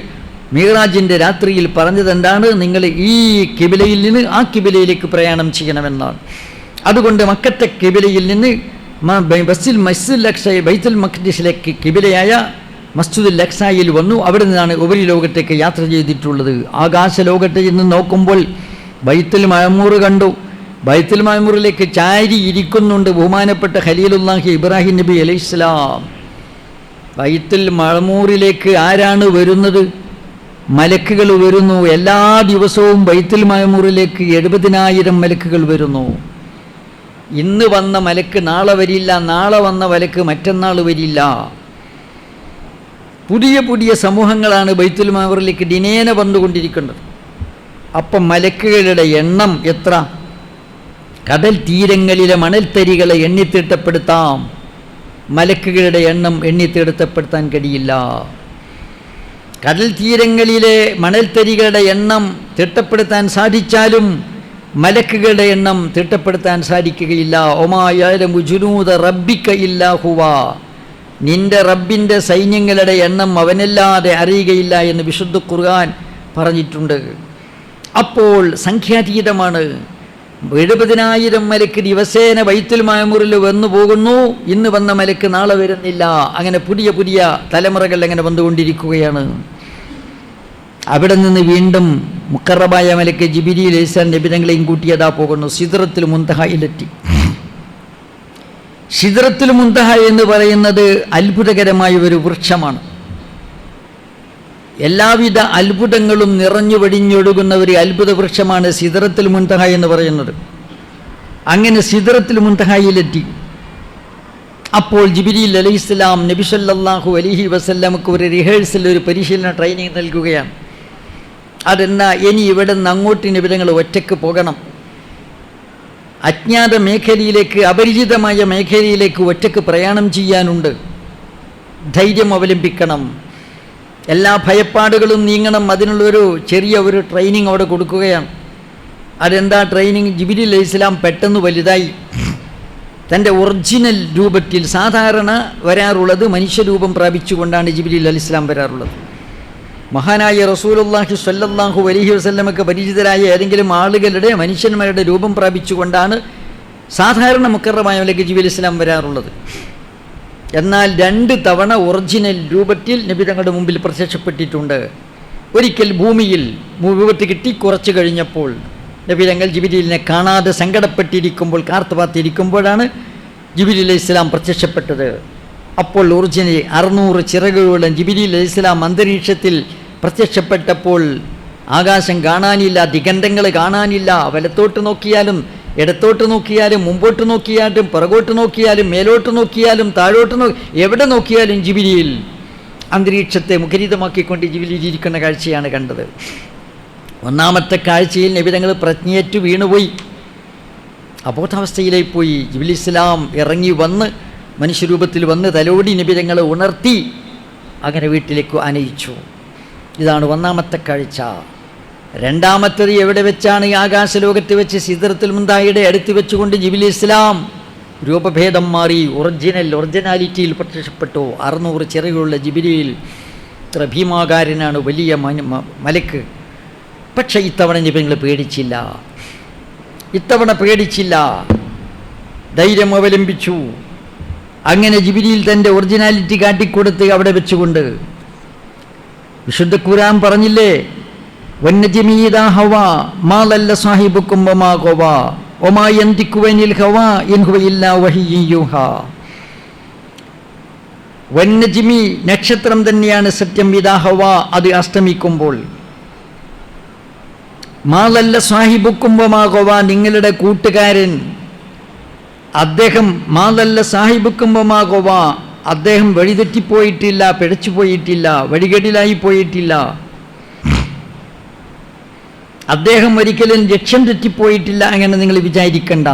മിഅ്റാജിൻ്റെ രാത്രിയിൽ പറഞ്ഞതെന്താണ്? നിങ്ങൾ ഈ കിബിലയിൽ നിന്ന് ആ കിബിലയിലേക്ക് പ്രയാണം ചെയ്യണമെന്നാണ്. അതുകൊണ്ട് മക്കത്തെ കിബിലയിൽ നിന്ന് മസ്ജിദുൽ അഖ്സ, ബൈത്തുൽ മഖ്ദിസിലേക്ക് കിബിലയായ മസ്ജിദുൽ അഖ്സയിൽ വന്നു. അവിടെ നിന്നാണ് ഉപരിലോകത്തേക്ക് യാത്ര ചെയ്തിട്ടുള്ളത്. ആകാശ ലോകത്ത് നിന്ന് നോക്കുമ്പോൾ ബൈത്തുൽ മഅമൂർ കണ്ടു. ബൈത്തുൽ മഅമൂറിലേക്ക് ചാരി ഇരിക്കുന്നുണ്ട് ബഹുമാനപ്പെട്ട ഖലീലുല്ലാഹി ഇബ്രാഹിം നബി അലൈഹിസ്സലാം. ബൈത്തുൽ മഅമൂറിലേക്ക് ആരാണ് വരുന്നത്? മലക്കുകൾ വരുന്നു. എല്ലാ ദിവസവും ബൈത്തുൽ മഅമൂറിലേക്ക് 70,000 മലക്കുകൾ വരുന്നു. ഇന്ന് വന്ന മലക്ക് നാളെ വരില്ല, നാളെ വന്ന മലക്ക് മറ്റന്നാൾ വരില്ല. പുതിയ പുതിയ സമൂഹങ്ങളാണ് ബൈത്തുൽ മാമൂറിലേക്ക് ദിനേന വന്നുകൊണ്ടിരിക്കുന്നത്. അപ്പം മലക്കുകളുടെ എണ്ണം എത്ര? കടൽ തീരങ്ങളിലെ മണൽത്തരികളെ എണ്ണിത്തിട്ടപ്പെടുത്താം, മലക്കുകളുടെ എണ്ണം എണ്ണിത്തിട്ടപ്പെടുത്താൻ കഴിയില്ല. കടൽ തീരങ്ങളിലെ മണൽത്തരികളുടെ എണ്ണം തിട്ടപ്പെടുത്താൻ സാധിച്ചാലും മലക്കുകളുടെ എണ്ണം തിട്ടപ്പെടുത്താൻ സാധിക്കുകയില്ല. ഒമാ യഅലമു ജുനൂദ റബ്ബിക ഇല്ലാ ഹുവ, നിന്റെ റബ്ബിൻ്റെ സൈന്യങ്ങളുടെ എണ്ണം അവനല്ലാതെ അറിയുകയില്ല എന്ന് വിശുദ്ധ ഖുർആൻ പറഞ്ഞിട്ടുണ്ട്. അപ്പോൾ സംഖ്യാതീതമാണ്. 70,000 മലക്ക് ദിവസേന ബൈത്തുൽ മാമൂറിൽ വന്നു പോകുന്നു. ഇന്ന് വന്ന മലക്ക് നാളെ വരുന്നില്ല. അങ്ങനെ പുതിയ പുതിയ തലമുറകൾ അങ്ങനെ വന്നുകൊണ്ടിരിക്കുകയാണ്. അവിടെ നിന്ന് വീണ്ടും മുഖറബായ മലക്ക് ജിബ്രീൽ അലൈഹിസ്സലാം നബി തങ്ങളെയും കൂട്ടിയതാ പോകുന്നു. സിദ്റത്തുൽ മുൻതഹയിലെത്തി. സിദ്റത്തുൽ മുൻതഹ എന്ന് പറയുന്നത് അത്ഭുതകരമായ ഒരു വൃക്ഷമാണ്. എല്ലാവിധ അത്ഭുതങ്ങളും നിറഞ്ഞു വടിഞ്ഞൊഴുകുന്ന ഒരു അത്ഭുത വൃക്ഷമാണ് സിദ്റത്തുൽ മുൻതഹ എന്ന് പറയുന്നത്. അങ്ങനെ സിദ്റത്തുൽ മുൻതഹയിലെത്തി. അപ്പോൾ ജിബ്രീൽ അലൈഹിസ്സലാം നബി സല്ലല്ലാഹു അലൈഹി വസല്ലമക്ക് ഒരു റിഹേഴ്സൽ, ഒരു പരിശീലന ട്രെയിനിങ് നൽകുകയാണ്. അതെന്നാ, ഇനി ഇവിടെ നിന്ന് അങ്ങോട്ട് നബി തങ്ങൾ ഒറ്റയ്ക്ക് പോകണം. അജ്ഞാത മേഖലയിലേക്ക്, അപരിചിതമായ മേഖലയിലേക്ക് ഒറ്റയ്ക്ക് പ്രയാണം ചെയ്യാനുണ്ട്. ധൈര്യം അവലംബിക്കണം, എല്ലാ ഭയപ്പാടുകളും നീങ്ങണം. അതിനുള്ളൊരു ചെറിയ ഒരു ട്രെയിനിങ് അവിടെ കൊടുക്കുകയാണ്. അതെന്താ ട്രെയിനിങ്? ജിബ്രീൽ അലൈഹിസ്സലാം പെട്ടെന്ന് വലുതായി. തൻ്റെ ഒറിജിനൽ രൂപത്തിൽ, സാധാരണ വരാറുള്ളത് മനുഷ്യരൂപം പ്രാപിച്ചുകൊണ്ടാണ് ജിബ്രീൽ അലൈഹിസ്സലാം വരാറുള്ളത്. മഹാനായ റസൂലുള്ളാഹി സ്വല്ലല്ലാഹു അലൈഹി വസല്ലമക്ക് പരിചിതരായ ഏതെങ്കിലും ആളുകളുടെ, മനുഷ്യന്മാരുടെ രൂപം പ്രാപിച്ചുകൊണ്ടാണ് സാധാരണ മുക്കറമായ ജിബ്രീൽ അലൈഹിസ്സലാം വരാറുള്ളത്. എന്നാൽ 2 തവണ ഒറിജിനൽ രൂപത്തിൽ നബി തങ്ങളുടെ മുമ്പിൽ പ്രത്യക്ഷപ്പെട്ടിട്ടുണ്ട്. ഒരിക്കൽ ഭൂമിയിൽ രൂപത്ത് കിട്ടി കുറച്ച് കഴിഞ്ഞപ്പോൾ നബി തങ്ങൾ ജിബ്രീലിനെ കാണാതെ സങ്കടപ്പെട്ടിരിക്കുമ്പോൾ, കാർത്തുപാത്തിരിക്കുമ്പോഴാണ് ജിബ്രീൽ അലൈഹിസ്സലാം പ്രത്യക്ഷപ്പെട്ടത്. അപ്പോൾ ഒറിജിനൽ 600 ചിറകുകളുള്ള ജിബ്രീൽ അലൈഹിസ്സലാം അന്തരീക്ഷത്തിൽ പ്രത്യക്ഷപ്പെട്ടപ്പോൾ ആകാശം കാണാനില്ല, ദിഗന്ധങ്ങൾ കാണാനില്ല. വലത്തോട്ട് നോക്കിയാലും ഇടത്തോട്ട് നോക്കിയാലും മുമ്പോട്ട് നോക്കിയാലും പുറകോട്ട് നോക്കിയാലും മേലോട്ട് നോക്കിയാലും താഴോട്ട് എവിടെ നോക്കിയാലും ജിബ്രീൽ അന്തരീക്ഷത്തെ മുഖരിതമാക്കിക്കൊണ്ട് ജിബ്രീൽ ഇരിക്കുന്ന കാഴ്ചയാണ് കണ്ടത്. ഒന്നാമത്തെ കാഴ്ചയിൽ നബി തങ്ങൾ പ്രജ്ഞയേറ്റു വീണുപോയി, അബോധാവസ്ഥയിലേക്ക് പോയി. ജിബ്രീൽ ഇസ്ലാം ഇറങ്ങി വന്ന് മനുഷ്യരൂപത്തിൽ വന്ന് തലോടി നബി തങ്ങളെ ഉണർത്തി അങ്ങനെ വീട്ടിലേക്ക് ആനയിച്ചു. ഇതാണ് ഒന്നാമത്തെ കാഴ്ച. രണ്ടാമത്തേത് എവിടെ വെച്ചാണ്? ഈ ആകാശലോകത്ത് വെച്ച് സിദ്റത്തുൽ മുൻതഹയുടെ അടുത്ത് വെച്ചുകൊണ്ട് ജിബ്രീൽ ഇസ്ലാം രൂപഭേദം മാറി ഒറിജിനാലിറ്റിയിൽ പ്രത്യക്ഷപ്പെട്ടു. 600 ചിറകുള്ള ജിബ്രീൽ ഇത്ര ഭീമാകാരനാണ്, വലിയ മലക്ക്. പക്ഷേ ഇത്തവണ നബി തങ്ങൾ പേടിച്ചില്ല. ധൈര്യം അവലംബിച്ചു. അങ്ങനെ ജിബ്രീൽ തൻ്റെ ഒറിജിനാലിറ്റി കാട്ടിക്കൊടുത്ത് അവിടെ വെച്ചുകൊണ്ട് വിശുദ്ധ ഖുർആൻ പറഞ്ഞില്ലേ, വന്നജ്മി ഇദാ ഹവാ മാ ലല്ല സാഹിബുക്കും വമാ ഗവാ വമാ യന്തിഖു അനിൽ ഹവാ ഇൻ ഹുവ ഇല്ലാ വഹയ്യുൻ യൂഹാ. വന്നജ്മി, നക്ഷത്രം തന്നെയാണ് സത്യം. ഇദാ ഹവാ, അത് അസ്തമിക്കുമ്പോൾ. മാ ലല്ല സാഹിബുക്കും വമാ ഗവാ, നിങ്ങളുടെ കൂട്ടുകാരൻ അദ്ദേഹം, മാലല്ല സാഹിബുക്കുമ്പമാ ഗോവ, അദ്ദേഹം വഴിതെറ്റിപ്പോയിട്ടില്ല, പിഴച്ചു പോയിട്ടില്ല, വഴികേടിലായി പോയിട്ടില്ല. അദ്ദേഹം ഒരിക്കലും ലക്ഷ്യം തെറ്റിപ്പോയിട്ടില്ല. അങ്ങനെ നിങ്ങൾ വിചാരിക്കണ്ട.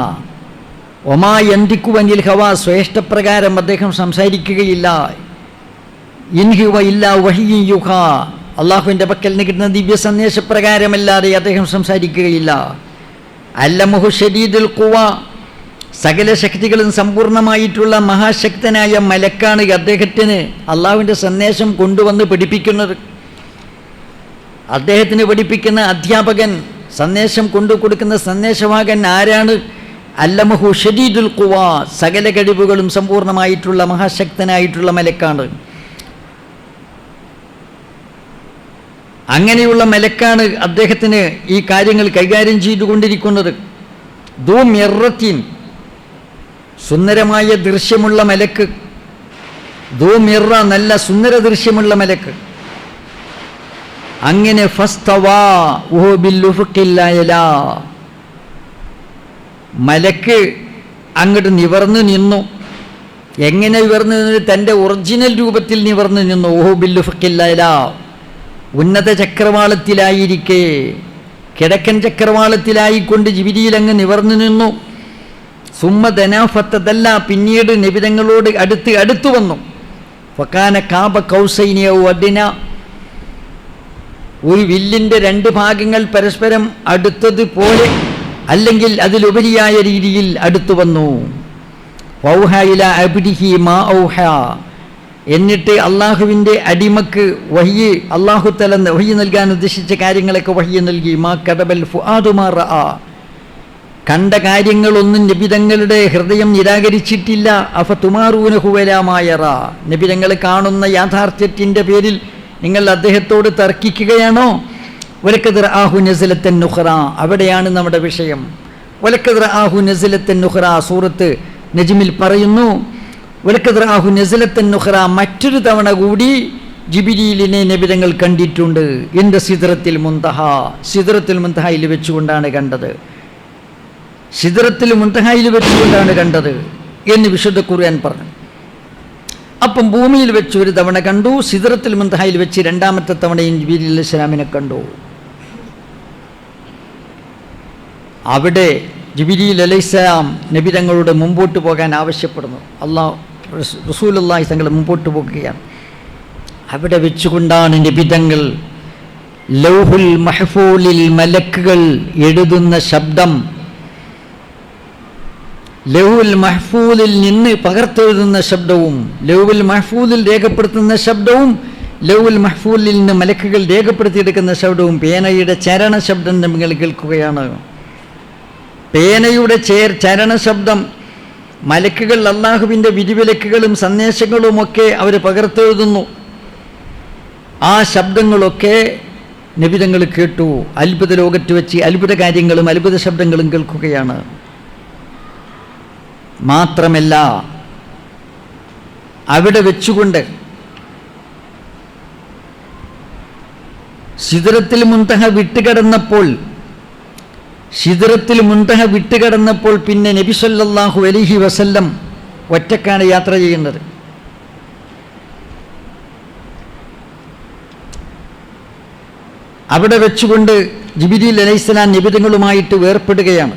ഒമാ യന്തിഖു അനിൽ ഹവാ, ശ്രേഷ്ഠപ്രകാരം അദ്ദേഹം സംസാരിക്കുകയില്ല. ഇൻ ഹുവ ഇല്ലാ വഹയ്യുൻ യൂഹാ, അള്ളാഹുവിൻ്റെ പക്കൽ നിന്ന് കിട്ടുന്ന ദിവ്യ സന്ദേശപ്രകാരമല്ലാതെ അദ്ദേഹം സംസാരിക്കുകയില്ല. അല്ലമഹു ശദീദുൽ ഖുവ, സകല ശക്തികളും സമ്പൂർണ്ണമായിട്ടുള്ള മഹാശക്തനായ മലക്കാണ് അദ്ദേഹത്തിന് അള്ളാഹുവിൻ്റെ സന്ദേശം കൊണ്ടുവന്ന് പഠിപ്പിക്കുന്നത്. അദ്ദേഹത്തിന് പഠിപ്പിക്കുന്ന അധ്യാപകൻ, സന്ദേശം കൊണ്ടു കൊടുക്കുന്ന സന്ദേശവാഹകൻ ആരാണ്? അല്ലമഹു ശദീദുൽ ഖുവ, സകല കഴിവുകളും സമ്പൂർണ്ണമായിട്ടുള്ള മഹാശക്തനായിട്ടുള്ള മലക്കാണ്. അങ്ങനെയുള്ള മലക്കാണ് അദ്ദേഹത്തിന് ഈ കാര്യങ്ങൾ കൈകാര്യം ചെയ്തുകൊണ്ടിരിക്കുന്നത്. ദൂ മിർറത്തിൻ, സുന്ദരമായ ദൃശ്യമുള്ള മലക്ക്. ദൂ മിർറ, നല്ല സുന്ദര ദൃശ്യമുള്ള മലക്ക്. അങ്ങനെ ഫസ്തവാ വഹു ബിൽ ഉഫുഖിൽ അഅ്ലാ, മലക്ക് അങ്ങോട്ട് നിവർന്നു നിന്നു. എങ്ങനെ നിവർന്നു നിന്നു? തൻ്റെ ഒറിജിനൽ രൂപത്തിൽ നിവർന്നു നിന്നു. ഓഹോ ബില്ലുഫക്കില്ല, ഉന്നത ചക്രവാളത്തിലായിരിക്കെ, കിഴക്കൻ ചക്രവാളത്തിലായിക്കൊണ്ട് ജിബിരിയിൽ അങ്ങ് നിവർന്നു നിന്നു. സുമ്മദനാഫത്തതല്ല, പിന്നീട് നബിതങ്ങളോട് അടുത്തു വന്നു. ഫക്കാന കാബ കൗസൈനി ഔ അദ്ന, ഒരു വില്ലിൻ്റെ രണ്ട് ഭാഗങ്ങൾ പരസ്പരം അടുത്തതുപോലെ അല്ലെങ്കിൽ അതിലുപരിയായ രീതിയിൽ അടുത്തു വന്നു. ഫൗഹ ഇലാ അബ്ദിഹി മാ ഔഹ, എന്നിട്ട് അള്ളാഹുവിൻ്റെ അടിമക്ക് വഹ്യ്, അള്ളാഹു തആല വഹ്യ് നൽകാൻ ഉദ്ദേശിച്ച കാര്യങ്ങളൊക്കെ വഹ്യ് നൽകി. മാ കദബൽ ഫുആദു മാ റഅ, കണ്ട കാര്യങ്ങളൊന്നും നബിതങ്ങളുടെ ഹൃദയം നിരാകരിച്ചിട്ടില്ല. അഫതുമാറൂനഹു വലാ മാ യറ, നബിതങ്ങൾ കാണുന്ന യാഥാർത്ഥ്യത്തിൻ്റെ പേരിൽ നിങ്ങൾ അദ്ദേഹത്തോട് തർക്കിക്കുകയാണോ? വലഖദ് റആഹു നസ്ലത്തൻ നുഖറ, അവിടെയാണ് നമ്മുടെ വിഷയം. വലഖദ് റആഹു നസ്ലത്തൻ നുഖറ, സൂറത്ത് നജ്മിൽ പറയുന്നു. വലഖദ് റആഹു നസ്ലത്തൻ നുഖറ, മറ്റൊരു തവണ കൂടി ജിബ്രീലിനെ നബിതങ്ങൾ കണ്ടിട്ടുണ്ട്. എൻ്റെ സിദ്റത്തുൽ മുൻതഹ, സിദ്റത്തുൽ മുൻതഹയിൽ വെച്ചുകൊണ്ടാണ് കണ്ടത്, സിദ്റത്തുൽ മുൻതഹയിൽ വെച്ചുകൊണ്ടാണ് കണ്ടത് എന്ന് വിശുദ്ധ ഖുർആൻ പറഞ്ഞു. അപ്പം ഭൂമിയിൽ വെച്ച് ഒരു തവണ കണ്ടു, സിദ്റത്തുൽ മുൻതഹയിൽ വെച്ച് രണ്ടാമത്തെ തവണയും ജിബ്രീൽ അലൈഹിസ്സലാമിനെ കണ്ടു. അവിടെ ജിബ്രീൽ അലൈഹിസ്സലാം നബി തങ്ങളോട് മുമ്പോട്ട് പോകാൻ ആവശ്യപ്പെടുന്നു. റസൂലുള്ളാഹി തങ്ങൾ മുമ്പോട്ട് പോകുകയാണ്. അവിടെ വെച്ചുകൊണ്ടാണ് നബി തങ്ങൾ ലൗഹുൽ മഹ്ഫൂലിൽ മലക്കുകൾ എഴുതുന്ന ശബ്ദം, ലൗഹുൽ മഹ്ഫൂലിൽ നിന്ന് പകർത്തെഴുതുന്ന ശബ്ദവും, ലൗഹുൽ മഹ്ഫൂലിൽ രേഖപ്പെടുത്തുന്ന ശബ്ദവും, ലൗഹുൽ മഹ്ഫൂലിൽ നിന്ന് മലക്കുകൾ രേഖപ്പെടുത്തിയെടുക്കുന്ന ശബ്ദവും, പേനയുടെ ചരണ ശബ്ദം നിങ്ങൾ കേൾക്കുകയാണ്. പേനയുടെ ചരണ ശബ്ദം, മലക്കുകൾ അള്ളാഹുവിൻ്റെ വിധിവിലക്കുകളും സന്ദേശങ്ങളുമൊക്കെ അവർ പകർത്തെഴുതുന്നു. ആ ശബ്ദങ്ങളൊക്കെ നബിതങ്ങൾ കേട്ടു. അത്ഭുത ലോകത്ത് വെച്ച് അത്ഭുത കാര്യങ്ങളും അത്ഭുത ശബ്ദങ്ങളും കേൾക്കുകയാണ്. മാത്രമല്ല, അവിടെ വെച്ചുകൊണ്ട് സിദ്റത്തുൽ മുൻതഹ വിട്ടുകടന്നപ്പോൾ പിന്നെ നബി സല്ലല്ലാഹു അലൈഹി വസല്ലം ഒറ്റക്കാണ് യാത്ര ചെയ്യുന്നത്. അവിടെ വെച്ചുകൊണ്ട് ജിബ്രീൽ അലൈഹിസ്സലാം നബിതങ്ങളുമായിട്ട് വേർപ്പെടുകയാണ്.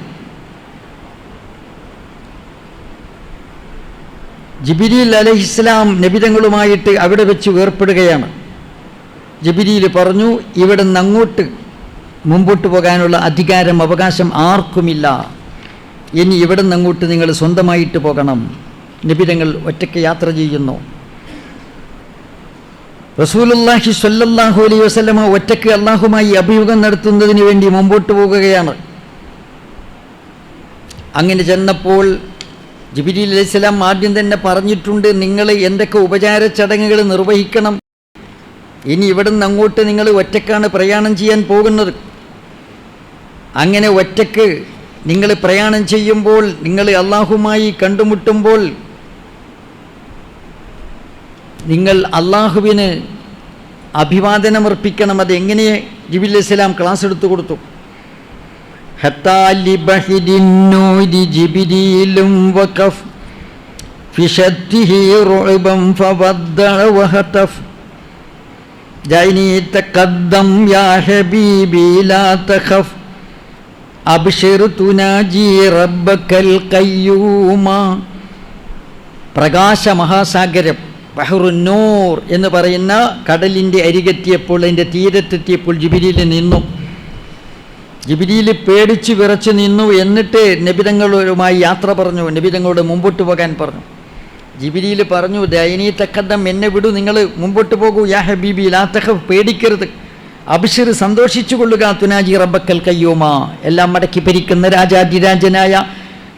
ജിബ്രീൽ അലൈഹിസ്സലാം നബിതങ്ങളുമായിട്ട് അവിടെ വെച്ച് വേർപ്പെടുകയാണ്. ജിബ്രീൽ പറഞ്ഞു, ഇവിടെ നിന്ന് അങ്ങോട്ട് മുമ്പോട്ട് പോകാനുള്ള അധികാരം, അവകാശം ആർക്കുമില്ല. ഇനി ഇവിടെ നിന്ന് അങ്ങോട്ട് നിങ്ങൾ സ്വന്തമായിട്ട് പോകണം. നബിതങ്ങൾ ഒറ്റയ്ക്ക് യാത്ര ചെയ്യുന്നു. റസൂലുള്ളാഹി സ്വല്ലല്ലാഹു അലൈഹി വസല്ലമ ഒറ്റയ്ക്ക് അള്ളാഹുമായി അഭിമുഖം നടത്തുന്നതിന് വേണ്ടി മുമ്പോട്ട് പോകുകയാണ്. അങ്ങനെ ചെന്നപ്പോൾ ജിബ്രീൽ അലൈഹിസ്സലാം ആദ്യം തന്നെ പറഞ്ഞിട്ടുണ്ട്, നിങ്ങൾ എന്തൊക്കെ ഉപചാര ചടങ്ങുകൾ നിർവഹിക്കണം. ഇനി ഇവിടെ നിന്ന് അങ്ങോട്ട് നിങ്ങൾ ഒറ്റക്കാണ് പ്രയാണം ചെയ്യാൻ പോകുന്നത്. അങ്ങനെ ഒറ്റക്ക് നിങ്ങൾ പ്രയാണം ചെയ്യുമ്പോൾ, നിങ്ങൾ അള്ളാഹുമായി കണ്ടുമുട്ടുമ്പോൾ, നിങ്ങൾ അള്ളാഹുവിന് അഭിവാദനമർപ്പിക്കണം. അതെങ്ങനെ ജിബ്രീൽ അലൈഹിസ്സലാം ക്ലാസ് എടുത്തു കൊടുത്തു. ജിബ്രീലും വഖഫ് ഫിശത്തിഹി റുഅബൻ ഫവദ്ദഅ വഹതഫ് ജൈനി തഖദ്ദം യാ ഹബീബി ലാ തഖഫ് അബ്ശിർ തുനാജി റബ്ബക്കൽ ഖയ്യൂമ. പ്രകാശ മഹാസാഗരം ബഹ്റുന്നൂർ എന്ന് പറയുന്ന കടലിൻ്റെ അരികെത്തിയപ്പോൾ, അതിൻ്റെ തീരത്തെത്തിയപ്പോൾ ജിബ്രീൽ നിന്നു. ജിബ്രീൽ പേടിച്ച് വിറച്ച് നിന്നു. എന്നിട്ട് നബിതങ്ങളുമായി യാത്ര പറഞ്ഞു, നബിതങ്ങളോട് മുമ്പോട്ട് പോകാൻ പറഞ്ഞു. ജിബ്രീൽ പറഞ്ഞു, ദൈനി തഖദ്ദം, എന്നെ വിടൂ, നിങ്ങൾ മുമ്പോട്ട് പോകൂ. യാ ഹബീബി ലാ തഖഫ്, പേടിക്കരുത്. അബ്ശിർ, സന്തോഷിച്ചു കൊള്ളുക. തുനാജി റബ്ബക്കൽ ഖയ്യൂമ, എല്ലാം മടക്കി ഭരിക്കുന്ന രാജാധിരാജനായ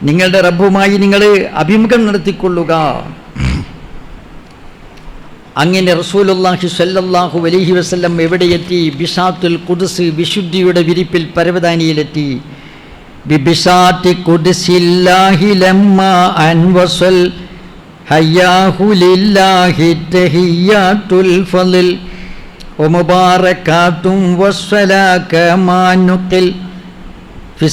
നിങ്ങളുടെ റബ്ബുമായി നിങ്ങൾ അഭിമുഖം നടത്തിക്കൊള്ളുക. അങ്ങനെ റസൂലുള്ളാഹി സ്വല്ലല്ലാഹു അലൈഹി വസല്ലം എവിടെയെത്തി? ബിസാത്തുൽ ഖുദ്സ്, വിശുദ്ധിയുടെ വിരിപ്പിൽ പരവതാനിയിലെത്തി. ബിബിസാത്തി ഖുദ്സില്ലാഹി ലമ്മാ അൻവസൽ ഹയ്യാഹു ലില്ലാഹി തഹിയ്യാത്തുൽ ഫളിൽ വമുബാറകാതും വസ്സലാക മാനുഖിൽ في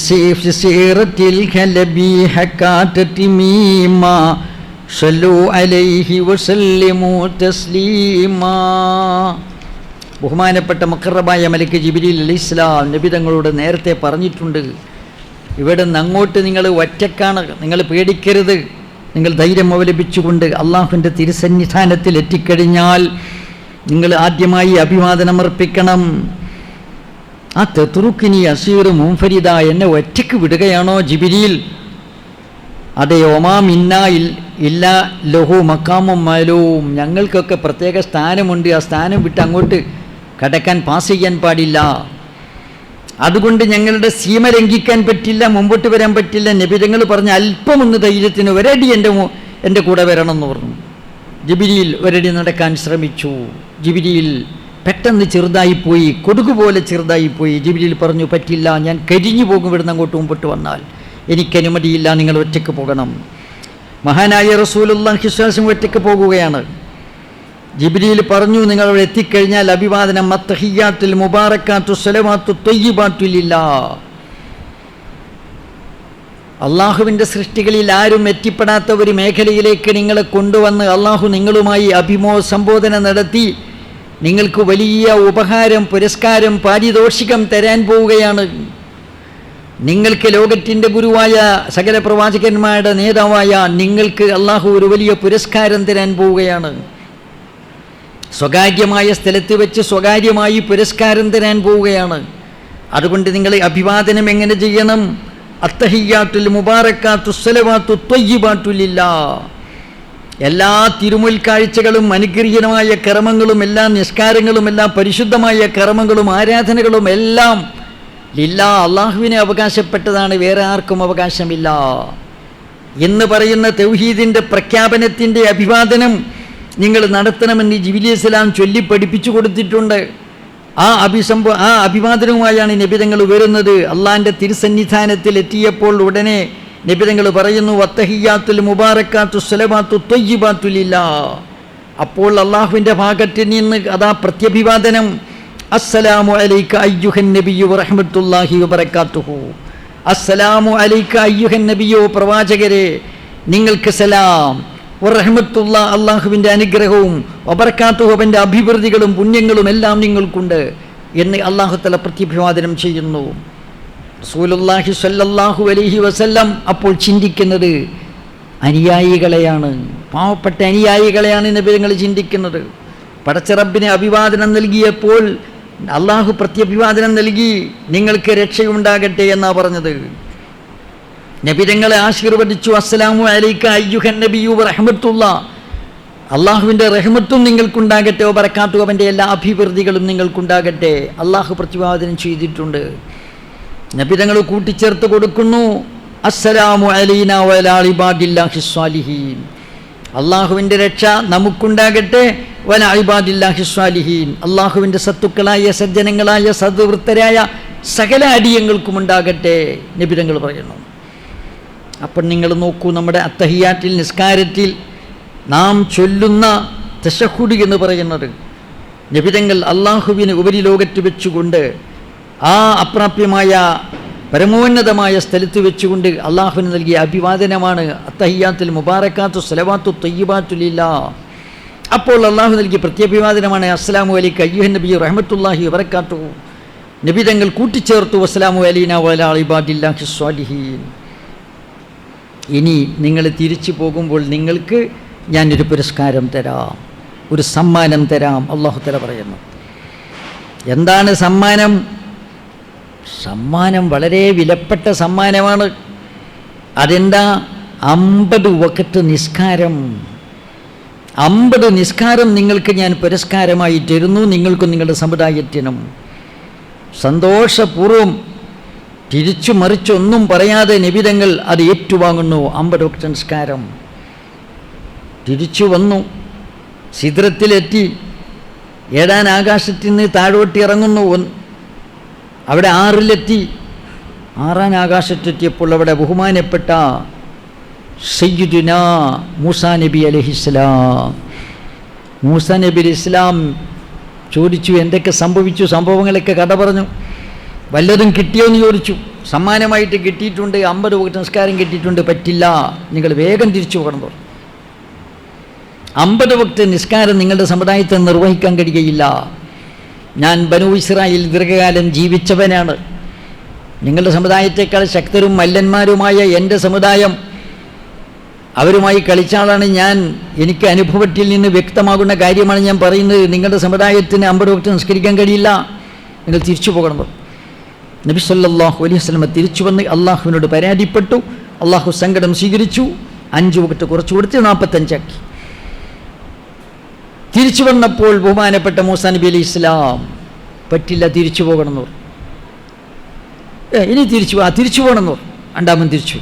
سيرة الكلب حكات ميما صلوا عليه وسلموا تسليما. ബഹുമാനപ്പെട്ട മുഖറബായ മലക്ക് ജിബ്രീൽ അലൈഹിസ്സലാം നബി തങ്ങളോട് നേരത്തെ പറഞ്ഞിട്ടുണ്ട്, ഇവിടെ നിന്ന് അങ്ങോട്ട് നിങ്ങൾ ഒറ്റക്കാണ്, നിങ്ങൾ പേടിക്കരുത്, നിങ്ങൾ ധൈര്യം അവലംബിച്ചുകൊണ്ട് അള്ളാഹുവിൻ്റെ തിരുസന്നിധാനത്തിൽ എത്തിക്കഴിഞ്ഞാൽ നിങ്ങൾ ആദ്യമായി അഭിവാദനമർപ്പിക്കണം. ആ തെത്തുറുക്കിനി അസീർ മുൻഫരിദ, എന്നെ ഒറ്റയ്ക്ക് വിടുകയാണോ ജിബ്രീൽ? അതെ, ഒമാ മിന്നായിൽ ഇല്ല ലഹു മക്കാമും മലൂം, ഞങ്ങൾക്കൊക്കെ പ്രത്യേക സ്ഥാനമുണ്ട്, ആ സ്ഥാനം വിട്ട് അങ്ങോട്ട് കടക്കാൻ പാസ് ചെയ്യാൻ പാടില്ല, അതുകൊണ്ട് ഞങ്ങളുടെ സീമ ലംഘിക്കാൻ പറ്റില്ല, മുമ്പോട്ട് വരാൻ പറ്റില്ല. നബിതങ്ങൾ പറഞ്ഞ അല്പമൊന്ന് ധൈര്യത്തിന് ഒരടി എൻ്റെ കൂടെ വരണം എന്ന് പറഞ്ഞു. ജിബ്രീൽ ഒരടി നടക്കാൻ ശ്രമിച്ചു. ജിബ്രീൽ പെട്ടെന്ന് ചെറുതായിപ്പോയി, കൊതുക് പോലെ ചെറുതായിപ്പോയി. ജിബ്രീൽ പറഞ്ഞു, പറ്റില്ല, ഞാൻ കരിഞ്ഞു പോകും ഇവിടുന്ന് അങ്ങോട്ട് മുമ്പോട്ട് വന്നാൽ, എനിക്കനുമതിയില്ല, നിങ്ങൾ ഒറ്റയ്ക്ക് പോകണം. മഹാനായ റസൂലുള്ളാഹി സ്വല്ലല്ലാഹു അലൈഹി വസല്ലം ഒറ്റയ്ക്ക് പോകുകയാണ്. ജിബ്രീൽ പറഞ്ഞു, നിങ്ങൾ അവിടെ എത്തിക്കഴിഞ്ഞാൽ അഭിവാദനം അത്തഹിയ്യാത്തുൽ മുബാറക്കാത്തു സ്വലവാത്തു ത്വയ്യിബാത്തു ലില്ലാഹ്. അള്ളാഹുവിൻ്റെ സൃഷ്ടികളിൽ ആരും എത്തിപ്പെടാത്ത ഒരു മേഖലയിലേക്ക് നിങ്ങളെ കൊണ്ടുവന്ന് അള്ളാഹു നിങ്ങളുമായി സംബോധന നടത്തി നിങ്ങൾക്ക് വലിയ ഉപഹാരം, പുരസ്കാരം, പാരിതോഷികം തരാൻ പോവുകയാണ്. നിങ്ങൾക്ക് ലോകത്തിൻ്റെ ഗുരുവായ സകല പ്രവാചകന്മാരുടെ നേതാവായ നിങ്ങൾക്ക് അള്ളാഹു ഒരു വലിയ പുരസ്കാരം തരാൻ പോവുകയാണ്. സ്വകാര്യമായ സ്ഥലത്ത് വെച്ച് സ്വകാര്യമായി പുരസ്കാരം തരാൻ പോവുകയാണ്. അതുകൊണ്ട് നിങ്ങൾ അഭിവാദനം എങ്ങനെ ചെയ്യണം? അത്തഹിയ്യാത്തുൽ മുബാറക്കാത്തു സ്വലവാത്തു ത്വയ്യിബാത്തു ലില്ലാഹ്. എല്ലാ തിരുമുൽക്കാഴ്ചകളും അനുഗ്രഹീതമായ കർമ്മങ്ങളും എല്ലാ നിസ്കാരങ്ങളും എല്ലാ പരിശുദ്ധമായ കർമ്മങ്ങളും ആരാധനകളും എല്ലാം ലില്ലാ, അള്ളാഹുവിനെ അവകാശപ്പെട്ടതാണ്, വേറെ ആർക്കും അവകാശമില്ല എന്ന് പറയുന്ന തൗഹീദിൻ്റെ പ്രഖ്യാപനത്തിൻ്റെ അഭിവാദനം നിങ്ങൾ നടത്തണമെന്ന് ജിബ്രീൽ അലൈഹിസ്സലാം ചൊല്ലി പഠിപ്പിച്ചു കൊടുത്തിട്ടുണ്ട്. ആ അഭിവാദനവുമായാണ് നബിതങ്ങൾ വരുന്നത്. അള്ളാഹിൻ്റെ തിരുസന്നിധാനത്തിൽ എത്തിയപ്പോൾ ഉടനെ നബിതങ്ങൾ പറയുന്നു, വത്തഹിയ്യാത്തുൽ മുബാറക്കാത്തു സ്വലവാത്തു ത്വയ്യിബാത്തു ലില്ലാഹ്. അപ്പോൾ അള്ളാഹുവിൻ്റെ ഭാഗത്ത് നിന്ന് അതാ പ്രത്യഭിവാദനം, അസ്സലാമു അലൈക അയ്യുഹൻ നബിയ്യു വറഹ്മത്തുള്ളാഹി വബറകാതുഹു. അസ്സലാമു അലൈക അയ്യുഹൻ നബിയ്യു, പ്രവാചകരെ നിങ്ങൾക്ക് സലാം, വറഹ്മത്തുള്ള അള്ളാഹുവിൻ്റെ അനുഗ്രഹവും വബറകാതുഹു അവൻ്റെ അഭിവൃദ്ധികളും പുണ്യങ്ങളും എല്ലാം നിങ്ങൾക്കുണ്ട് എന്ന് അള്ളാഹു തആല പ്രത്യഭിവാദനം ചെയ്യുന്നു. റസൂലുള്ളാഹി സ്വല്ലല്ലാഹു അലൈഹി വസല്ലം അപ്പോൾ ചിന്തിക്കുന്നത് അനുയായികളെയാണ്, പാവപ്പെട്ട അനുയായികളെയാണ് നബികൾ ചിന്തിക്കുന്നത്. പടച്ച റബ്ബിനെ അഭിവാദനം നൽകിയപ്പോൾ അള്ളാഹു പ്രത്യഭിവാദനം നൽകി, നിങ്ങൾക്ക് രക്ഷയുണ്ടാകട്ടെ എന്നാ പറഞ്ഞത്. നബിതങ്ങളെ ആശീർവദിച്ചു, അസ്സലാമു അലൈക അയ്യുഹൻ നബിയ്യു വറഹ്മത്തുള്ളാഹ്, അള്ളാഹുവിൻ്റെ റഹ്മത്തും നിങ്ങൾക്കുണ്ടാകട്ടെ, വബറകാതുഹു അവൻ്റെ എല്ലാ അഭിവൃദ്ധികളും നിങ്ങൾക്കുണ്ടാകട്ടെ അള്ളാഹു പ്രത്യഭിവാദനം ചെയ്തിട്ടുണ്ട്. നബിതങ്ങൾ കൂട്ടിച്ചേർത്ത് കൊടുക്കുന്നു, അസ്സലാമു അലൈനാ വഅലാ ഇബാദില്ലാഹി സ്വാലിഹീൻ, അള്ളാഹുവിൻ്റെ രക്ഷ നമുക്കുണ്ടാകട്ടെ, വഅലാ ഇബാദില്ലാഹി സ്വാലിഹീൻ, അള്ളാഹുവിൻ്റെ സത്തുക്കളായ സജ്ജനങ്ങളായ സദ്വൃത്തരായ സകല അടിയങ്ങൾക്കും ഉണ്ടാകട്ടെ നബിതങ്ങൾ പറയുന്നു. അപ്പം നിങ്ങൾ നോക്കൂ, നമ്മുടെ അത്തഹിയ്യാത്തിൽ നിസ്കാരത്തിൽ നാം ചൊല്ലുന്ന തശഹുദ് എന്ന് പറയുന്നത് നബിതങ്ങൾ അള്ളാഹുവിനെ ഉപരിലോകത്ത് വെച്ചുകൊണ്ട് ആ അപ്രാപ്യമായ പരമോന്നതമായ സ്ഥലത്ത് വെച്ചുകൊണ്ട് അള്ളാഹുവിന് നൽകിയ അഭിവാദനമാണ് അത്തഹിയ്യാത്തുൽ മുബാറക്കാത്തു സ്വലവാത്തു ത്വയ്യിബാത്തു ലില്ലാഹ്. അപ്പോൾ അള്ളാഹു നൽകിയ പ്രത്യഭിവാദനമാണ് അസ്സലാമു അലൈക അയ്യുഹൻ നബിയ്യു റഹ്മത്തുള്ളാഹി വബറകാതുഹു. നബിതങ്ങൾ കൂട്ടിച്ചേർത്തു, വസ്സലാമു അലൈനാ വഅലാ ഇബാദില്ലാഹി സ്വാലിഹീൻ. ഇനി നിങ്ങൾ തിരിച്ചു പോകുമ്പോൾ നിങ്ങൾക്ക് ഞാനൊരു പുരസ്കാരം തരാം, ഒരു സമ്മാനം തരാം അള്ളാഹു തആല പറയുന്നു. എന്താണ് സമ്മാനം? സമ്മാനം വളരെ വിലപ്പെട്ട സമ്മാനമാണ്. അതെന്താ? 50 വഖത്ത് നിസ്കാരം. 50 നിസ്കാരം നിങ്ങൾക്ക് ഞാൻ പുരസ്കാരമായി തരുന്നു, നിങ്ങൾക്കും നിങ്ങളുടെ സമുദായത്തിനും. സന്തോഷപൂർവ്വം തിരിച്ചു മറിച്ചൊന്നും പറയാതെ നബിതങ്ങൾ അത് ഏറ്റുവാങ്ങുന്നു. 50 വഖത്ത് നിസ്കാരം. തിരിച്ചു വന്നു, സിദ്രത്തിലെത്തി, 7ാം ആകാശത്തിൽ നിന്ന് താഴോട്ട് ഇറങ്ങുന്നു. അവിടെ 6-ലെത്തി. 6ാം ആകാശത്തെത്തിയപ്പോൾ അവിടെ ബഹുമാനപ്പെട്ട സയ്യിദുനാ മൂസാ നബി അലൈഹിസ്സലാം, മൂസാ നബി അലൈഹിസ്സലാം ചോദിച്ചു, എന്തൊക്കെ സംഭവിച്ചു? സംഭവങ്ങളൊക്കെ കഥ പറഞ്ഞു. വല്ലതും കിട്ടിയോ എന്ന് ചോദിച്ചു. സമ്മാനമായിട്ട് കിട്ടിയിട്ടുണ്ട്, 50 വക്ത് നിസ്കാരം കിട്ടിയിട്ടുണ്ട്, പറ്റില്ല, നിങ്ങൾ വേഗം തിരിച്ചു പോകണം പറഞ്ഞു. 50 വക്ത് നിസ്കാരം നിങ്ങളുടെ സമുദായത്തെ നിർവഹിക്കാൻ കഴിയുകയില്ല. ഞാൻ ബനൂ ഇസ്രായേൽ ദീർഘകാലം ജീവിച്ചവനാണ്. നിങ്ങളുടെ സമുദായത്തെക്കാൾ ശക്തരും മല്ലന്മാരുമായ എൻ്റെ സമുദായം, അവരുമായി കളിച്ചാളാണ് ഞാൻ. എനിക്ക് അനുഭവത്തിൽ നിന്ന് വ്യക്തമാകുന്ന കാര്യമാണ് ഞാൻ പറയുന്നത്. നിങ്ങളുടെ സമുദായത്തിന് 50 വക്ത് നിസ്കരിക്കാൻ കഴിയില്ല, നിങ്ങൾ തിരിച്ചു പോകണം. നബി സല്ലല്ലാഹു അലൈഹി വസല്ലം തിരിച്ചു വന്ന് അള്ളാഹുവിനോട് പരാതിപ്പെട്ടു. അള്ളാഹു സങ്കടം സ്വീകരിച്ചു. 5 വക്ത് കുറച്ചു കൊടുത്ത് 45 ആക്കി. തിരിച്ചു വന്നപ്പോൾ ബഹുമാനപ്പെട്ട മൂസാ നബി അലൈഹി ഇസ്ലാം പറ്റില്ല, തിരിച്ചു പോകണമെന്ന് പറഞ്ഞു. ഇനി തിരിച്ചു പോകണമെന്ന് പറഞ്ഞു. രണ്ടാമൻ തിരിച്ചു.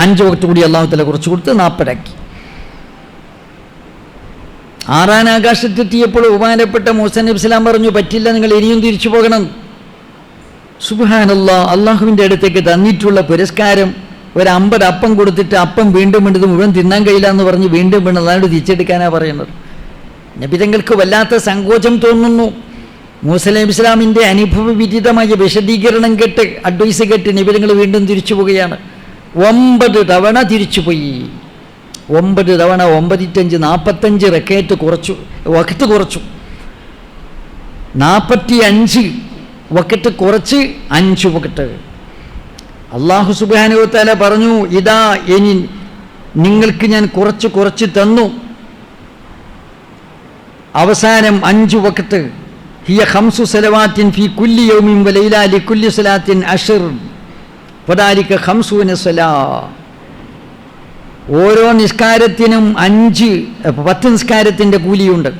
5 വക്ത് കൂടി അള്ളാഹു തആല കുറച്ചു കൊടുത്ത് 40 ആക്കി. 6-ാം ആകാശത്തെത്തിയപ്പോൾ ബഹുമാനപ്പെട്ട മൂസാ നബി ഇസ്ലാം പറഞ്ഞു, പറ്റില്ല, നിങ്ങൾ ഇനിയും തിരിച്ചു പോകണം. സുബ്ഹാനല്ലാഹ്, അള്ളാഹുവിൻ്റെ അടുത്തേക്ക് തന്നിട്ടുള്ള പുരസ്കാരം ഒരു 50 അപ്പം കൊടുത്തിട്ട് അപ്പം വീണ്ടും ഇത് മുഴുവൻ തിന്നാൻ കഴിയില്ല എന്ന് പറഞ്ഞ് വീണ്ടും അതാണ് തിരിച്ചെടുക്കാനാണ് പറയുന്നത്. നബിതങ്ങൾക്ക് വല്ലാത്ത സങ്കോചം തോന്നുന്നു. മൂസാ നബി ഇസ്ലാമിൻ്റെ അനുഭവ വിദിതമായ വിശദീകരണം കേട്ട്, അഡ്വൈസ് കേട്ട് നബിതങ്ങൾ വീണ്ടും തിരിച്ചു പോവുകയാണ്. 9 തവണ തിരിച്ചുപോയി. 9 തവണ 9 45 റക്കഅത്ത് കുറച്ചു, വഖത്ത് കുറച്ചു. 45 വഖത്ത് കുറച്ച് 5 വഖത്ത്. അല്ലാഹു സുബ്ഹാനഹു വ തആല പറഞ്ഞു, ഇതാ ഇനി നിങ്ങൾക്ക് ഞാൻ കുറച്ച് തന്നു. അവസാനം 5 വഖത്ത്. ഹിയ 5 സലവാത്തിൻ ഫീ കുല്ലി യൗമിൻ വ ലൈല ലികുല്ലി സലാത്തിൻ 10 ഫദാലിക 50 സലാ. ഓരോ നിസ്കാരത്തിനും 10 നിസ്കാരത്തിൻ്റെ കൂലിയുണ്ട്.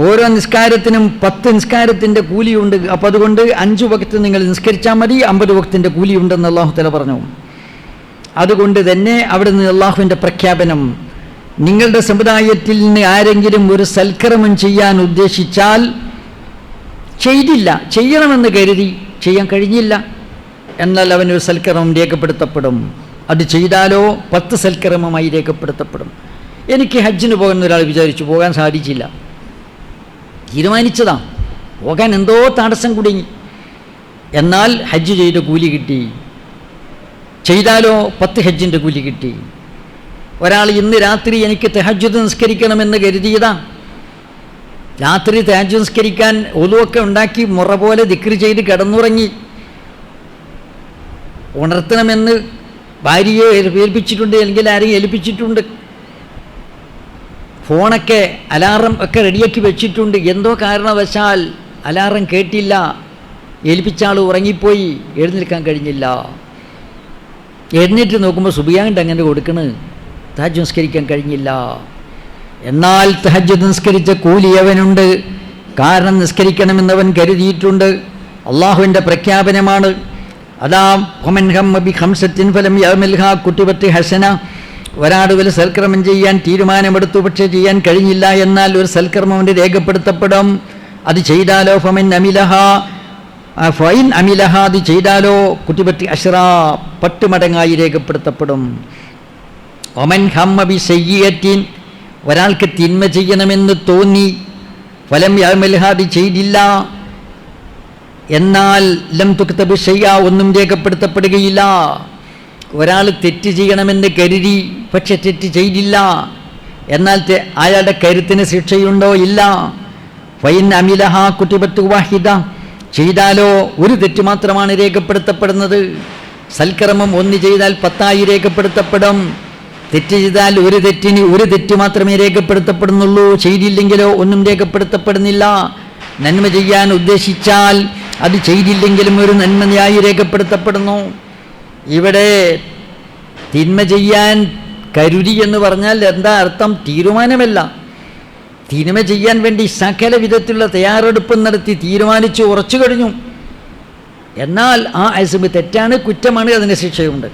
ഓരോ നിസ്കാരത്തിനും 10 നിസ്കാരത്തിൻ്റെ കൂലിയുണ്ട്. അപ്പോൾ അതുകൊണ്ട് 5 വഖത്ത് നിങ്ങൾ നിസ്കരിച്ചാൽ മതി, 50 വഖത്തിൻ്റെ കൂലിയുണ്ടെന്ന് അല്ലാഹു തആല പറഞ്ഞു. അതുകൊണ്ട് തന്നെ അവിടെ നിന്ന് അല്ലാഹുവിൻ്റെ പ്രഖ്യാപനം, നിങ്ങളുടെ സമുദായത്തിൽ നിന്ന് ആരെങ്കിലും ഒരു സൽക്കർമ്മം ചെയ്യാൻ ഉദ്ദേശിച്ചാൽ ചെയ്തില്ല, ചെയ്യണമെന്ന് കരുതി ചെയ്യാൻ കഴിഞ്ഞില്ല, എന്നാൽ അവനൊരു സൽക്കർമ്മം രേഖപ്പെടുത്തപ്പെടും. അത് ചെയ്താലോ 10 സൽക്കർമ്മമായി രേഖപ്പെടുത്തപ്പെടും. എനിക്ക് ഹജ്ജിന് പോകുന്ന ഒരാൾ വിചാരിച്ചു, പോകാൻ സാധിച്ചില്ല, തീരുമാനിച്ചതാ, പോകാൻ എന്തോ തടസ്സം കുടുങ്ങി, എന്നാൽ ഹജ്ജ് ചെയ്ത കൂലി കിട്ടി. ചെയ്താലോ 10 ഹജ്ജിൻ്റെ കൂലി കിട്ടി. ഒരാൾ ഇന്ന് രാത്രി എനിക്ക് തഹജ്ജുദ് നിസ്കരിക്കണമെന്ന് കരുതിയതാ. രാത്രി തഹജ്ജുദ് നിസ്കരിക്കാൻ ഒളുവൊക്കെ ഉണ്ടാക്കി മുറ പോലെ ദിക്റ് ചെയ്ത് കിടന്നുറങ്ങി. ഉണർത്തണമെന്ന് ഭാര്യയെ ഏൽപ്പിച്ചിട്ടുണ്ട്, അല്ലെങ്കിൽ ആരെയും ഏൽപ്പിച്ചിട്ടുണ്ട്. ഫോണൊക്കെ അലാറം ഒക്കെ റെഡിയാക്കി വെച്ചിട്ടുണ്ട്. എന്തോ കാരണവശാൽ അലാറം കേട്ടില്ല, ഏൽപ്പിച്ച ആൾ ഉറങ്ങിപ്പോയി, എഴുന്നേൽക്കാൻ കഴിഞ്ഞില്ല. എഴുന്നേറ്റ് നോക്കുമ്പോൾ സുബിയാണ്ട് അങ്ങനെ കൊടുക്കണ്, തഹജ്ജുദ് നിസ്കരിക്കാൻ കഴിഞ്ഞില്ല. എന്നാൽ തഹജ്ജുദ് നിസ്കരിച്ച കൂലി അവനുണ്ട്, കാരണം നിസ്കരിക്കണമെന്നവൻ കരുതിയിട്ടുണ്ട്. അള്ളാഹുവിൻ്റെ പ്രഖ്യാപനമാണ്. അതാ ഫമൻ ഹമ്മ ബി ഖംസത്തിൻ ഫലം യഅമൽഹാ കുതിബത്ത് ഹസന. ഒരാൾ ഒരു സൽക്കർമ്മം ചെയ്യാൻ തീരുമാനമെടുത്തു, പക്ഷേ ചെയ്യാൻ കഴിഞ്ഞില്ല, എന്നാൽ ഒരു സൽക്കർമ്മം കൊണ്ട് രേഖപ്പെടുത്തപ്പെടും. അത് ചെയ്താലോ ഫമൻ അമിലഹാ ഫൈൻ അമിലഹ, അത് ചെയ്താലോ കുതിബത്ത് അശ്റാ, 10 മടങ്ങായി രേഖപ്പെടുത്തപ്പെടും. ഒമൻ ഹമ്മ ബി സയ്യിഅത്തിൻ, ഒരാൾക്ക് തിന്മ ചെയ്യണമെന്ന് തോന്നി, ഫലം യഅമൽഹ, അത് ചെയ്തില്ല, എന്നാൽ ലം തുക്തബ് ഷൈഅ, ഒന്നും രേഖപ്പെടുത്തപ്പെടുകയില്ല. ഒരാൾ തെറ്റ് ചെയ്യണമെന്ന് കരുതി, പക്ഷെ തെറ്റ് ചെയ്തില്ല, എന്നാൽ അയാളുടെ കരുത്തിന് ശിക്ഷയുണ്ടോ? ഇല്ല. ഫൈൻ അമിലഹ കുതിബത്ത് വാഹിദ, ചെയ്താലോ ഒരു തെറ്റ് മാത്രമാണ് രേഖപ്പെടുത്തപ്പെടുന്നത്. സൽക്കർമ്മം 1 ചെയ്താൽ 10 രേഖപ്പെടുത്തപ്പെടും. തെറ്റ് ചെയ്താൽ ഒരു തെറ്റിന് 1 തെറ്റ് മാത്രമേ രേഖപ്പെടുത്തപ്പെടുന്നുള്ളൂ. ചെയ്തില്ലെങ്കിലോ ഒന്നും രേഖപ്പെടുത്തപ്പെടുന്നില്ല. നന്മ ചെയ്യാൻ ഉദ്ദേശിച്ചാൽ അത് ചെയ്തില്ലെങ്കിലും ഒരു നന്മയായി രേഖപ്പെടുത്തപ്പെടുന്നു. ഇവിടെ തിന്മ ചെയ്യാൻ കരുതി എന്ന് പറഞ്ഞാൽ എന്താ അർത്ഥം? തീരുമാനമല്ല. തിന്മ ചെയ്യാൻ വേണ്ടി സകല വിധത്തിലുള്ള തയ്യാറെടുപ്പും നടത്തി തീരുമാനിച്ച് ഉറച്ചു കഴിഞ്ഞു. എന്നാൽ ആ അസ്മ തെറ്റാണ്, കുറ്റമാണ്, അതിന് ശിക്ഷയുണ്ട്.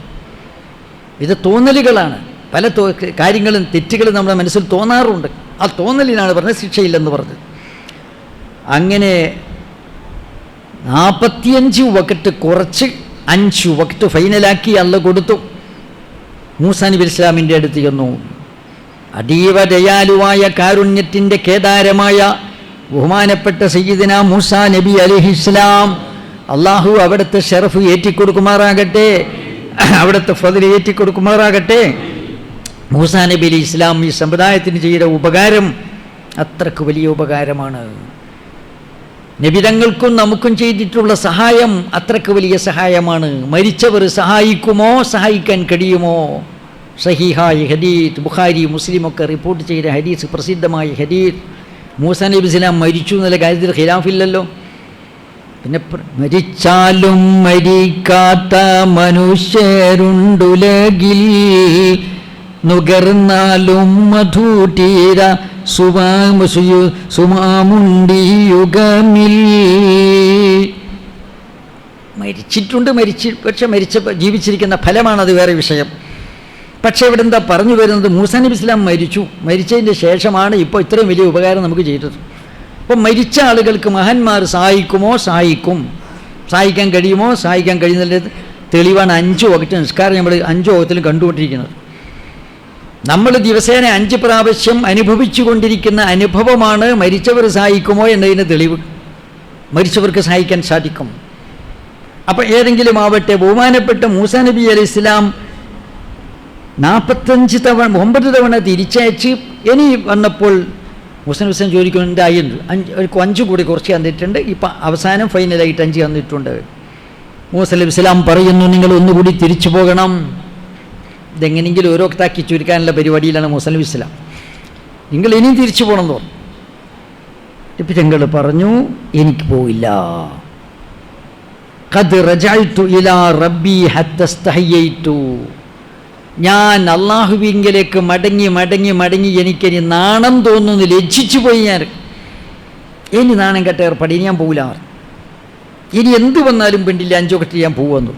ഇത് തോന്നലുകളാണ്. പല കാര്യങ്ങളും തെറ്റുകളും നമ്മുടെ മനസ്സിൽ തോന്നാറുണ്ട്. ആ തോന്നലിനാണ് പറഞ്ഞത് ശിക്ഷയില്ലെന്ന് പറഞ്ഞത്. അങ്ങനെ 45 വഖത്ത് കുറച്ച് 5 വഖത്ത് ഫൈനലാക്കി അള്ള കൊടുത്തു. മൂസാ നബി ഇസ്ലാമിൻ്റെ അടുത്ത് ചെന്നു. അതീവ ദയാലുവായ കാരുണ്യത്തിൻ്റെ കേദാരമായ ബഹുമാനപ്പെട്ട സയ്യിദന മൂസാ നബി അലൈഹിസ്സലാം അള്ളാഹു അവിടുത്തെ ഷറഫ് ഏറ്റിക്കൊടുക്കുമാറാകട്ടെ, അവിടുത്തെ ഫദ്ൽ ഏറ്റിക്കൊടുക്കുമാറാകട്ടെ. മൂസാ നബി അലൈഹി ഇസ്ലാം ഈ സമുദായത്തിന് ചെയ്ത ഉപകാരം അത്രക്ക് വലിയ ഉപകാരമാണ്. നബിതങ്ങൾക്കും നമുക്കും ചെയ്തിട്ടുള്ള സഹായം അത്രക്ക് വലിയ സഹായമാണ്. മരിച്ചവർ സഹായിക്കുമോ, സഹായിക്കാൻ കഴിയുമോ? സഹീഹായ ഹദീസ്, ബുഖാരി മുസ്ലിമൊക്കെ റിപ്പോർട്ട് ചെയ്ത ഹദീസ്, പ്രസിദ്ധമായ ഹദീസ്. മൂസാ നബി ഇസ്ലാം മരിച്ചു എന്നുള്ള കാര്യത്തിൽ ഖിലാഫില്ലല്ലോ. പിന്നെ മരിച്ചാലും മരിക്കാത്ത മനുഷ്യരുണ്ടുലകിൽ, നുകർന്നാലും മധുതീര സുമാമുണ്ടി യുഗമിൽ. മരിച്ചിട്ടുണ്ട്, പക്ഷെ ജീവിച്ചിരിക്കുന്ന ഫലമാണത് വേറെ വിഷയം. പക്ഷേ ഇവിടെ എന്താ പറഞ്ഞു വരുന്നത്? മൂസാ നബി ഇസ്ലാം മരിച്ചതിൻ്റെ ശേഷമാണ് ഇപ്പോൾ ഇത്രയും വലിയ ഉപകാരം നമുക്ക് ചെയ്തത്. അപ്പം മരിച്ച ആളുകൾക്ക് മഹാന്മാർ സഹായിക്കുമോ? സഹായിക്കും. സഹായിക്കാൻ കഴിയുമോ? സഹായിക്കാൻ കഴിയുന്നതിൻ്റെ തെളിവാണ് 5 വഖ്ത് നിസ്കാരം നമ്മൾ 5 വഖ്തിലും കണ്ടുകൊണ്ടിരിക്കുന്നത്. നമ്മൾ ദിവസേന 5 പ്രാവശ്യം അനുഭവിച്ചു കൊണ്ടിരിക്കുന്ന അനുഭവമാണ് മരിച്ചവർ സഹായിക്കുമോ എന്നതിന് തെളിവ്. മരിച്ചവർക്ക് സഹായിക്കാൻ സാധിക്കും. അപ്പം ഏതെങ്കിലും ആവട്ടെ, ബഹുമാനപ്പെട്ട മൂസാ നബി അലൈഹി ഇസ്ലാം 9 തവണ തിരിച്ചയച്ച് ഇനി വന്നപ്പോൾ മൂസാ നബി ഇസ്ലാം ചോദിക്കുന്നുണ്ടായിരുന്നു, 5 കൂടി കുറച്ച് തന്നിട്ടുണ്ട്, ഇപ്പം അവസാനം ഫൈനലായിട്ട് 5 തന്നിട്ടുണ്ട്. മൂസാ നബി ഇസ്ലാം പറയുന്നു, നിങ്ങൾ ഒന്നുകൂടി തിരിച്ചു പോകണം. ഇതെങ്ങനെയെങ്കിലും ഓരോ താക്കി ചുരുക്കാനുള്ള പരിപാടിയിലാണ് മൂസാ നബി ഇസ്ലാം. നിങ്ങൾ ഇനിയും തിരിച്ചു പോകണം എന്ന് പറഞ്ഞു. ഇപ്പം ഞങ്ങൾ പറഞ്ഞു, എനിക്ക് പോയില്ല. ഖദ് റജഅ്തു ഇലാ റബ്ബി ഹത്താ ഇസ്തഹയ്യൈതു. ഞാൻ അള്ളാഹുവിങ്കലേക്ക് മടങ്ങി എനിക്കിനി നാണം തോന്നുന്നു, ലജ്ജിച്ചു പോയി. ഞാൻ ഇനി നാണം കെട്ട ഏർപ്പാട്, ഇനി ഞാൻ പോകില്ല. ഇനി എന്ത് വന്നാലും വേണ്ടില്ല, 5 വഖ്ത് ഞാൻ പോകുമെന്നു.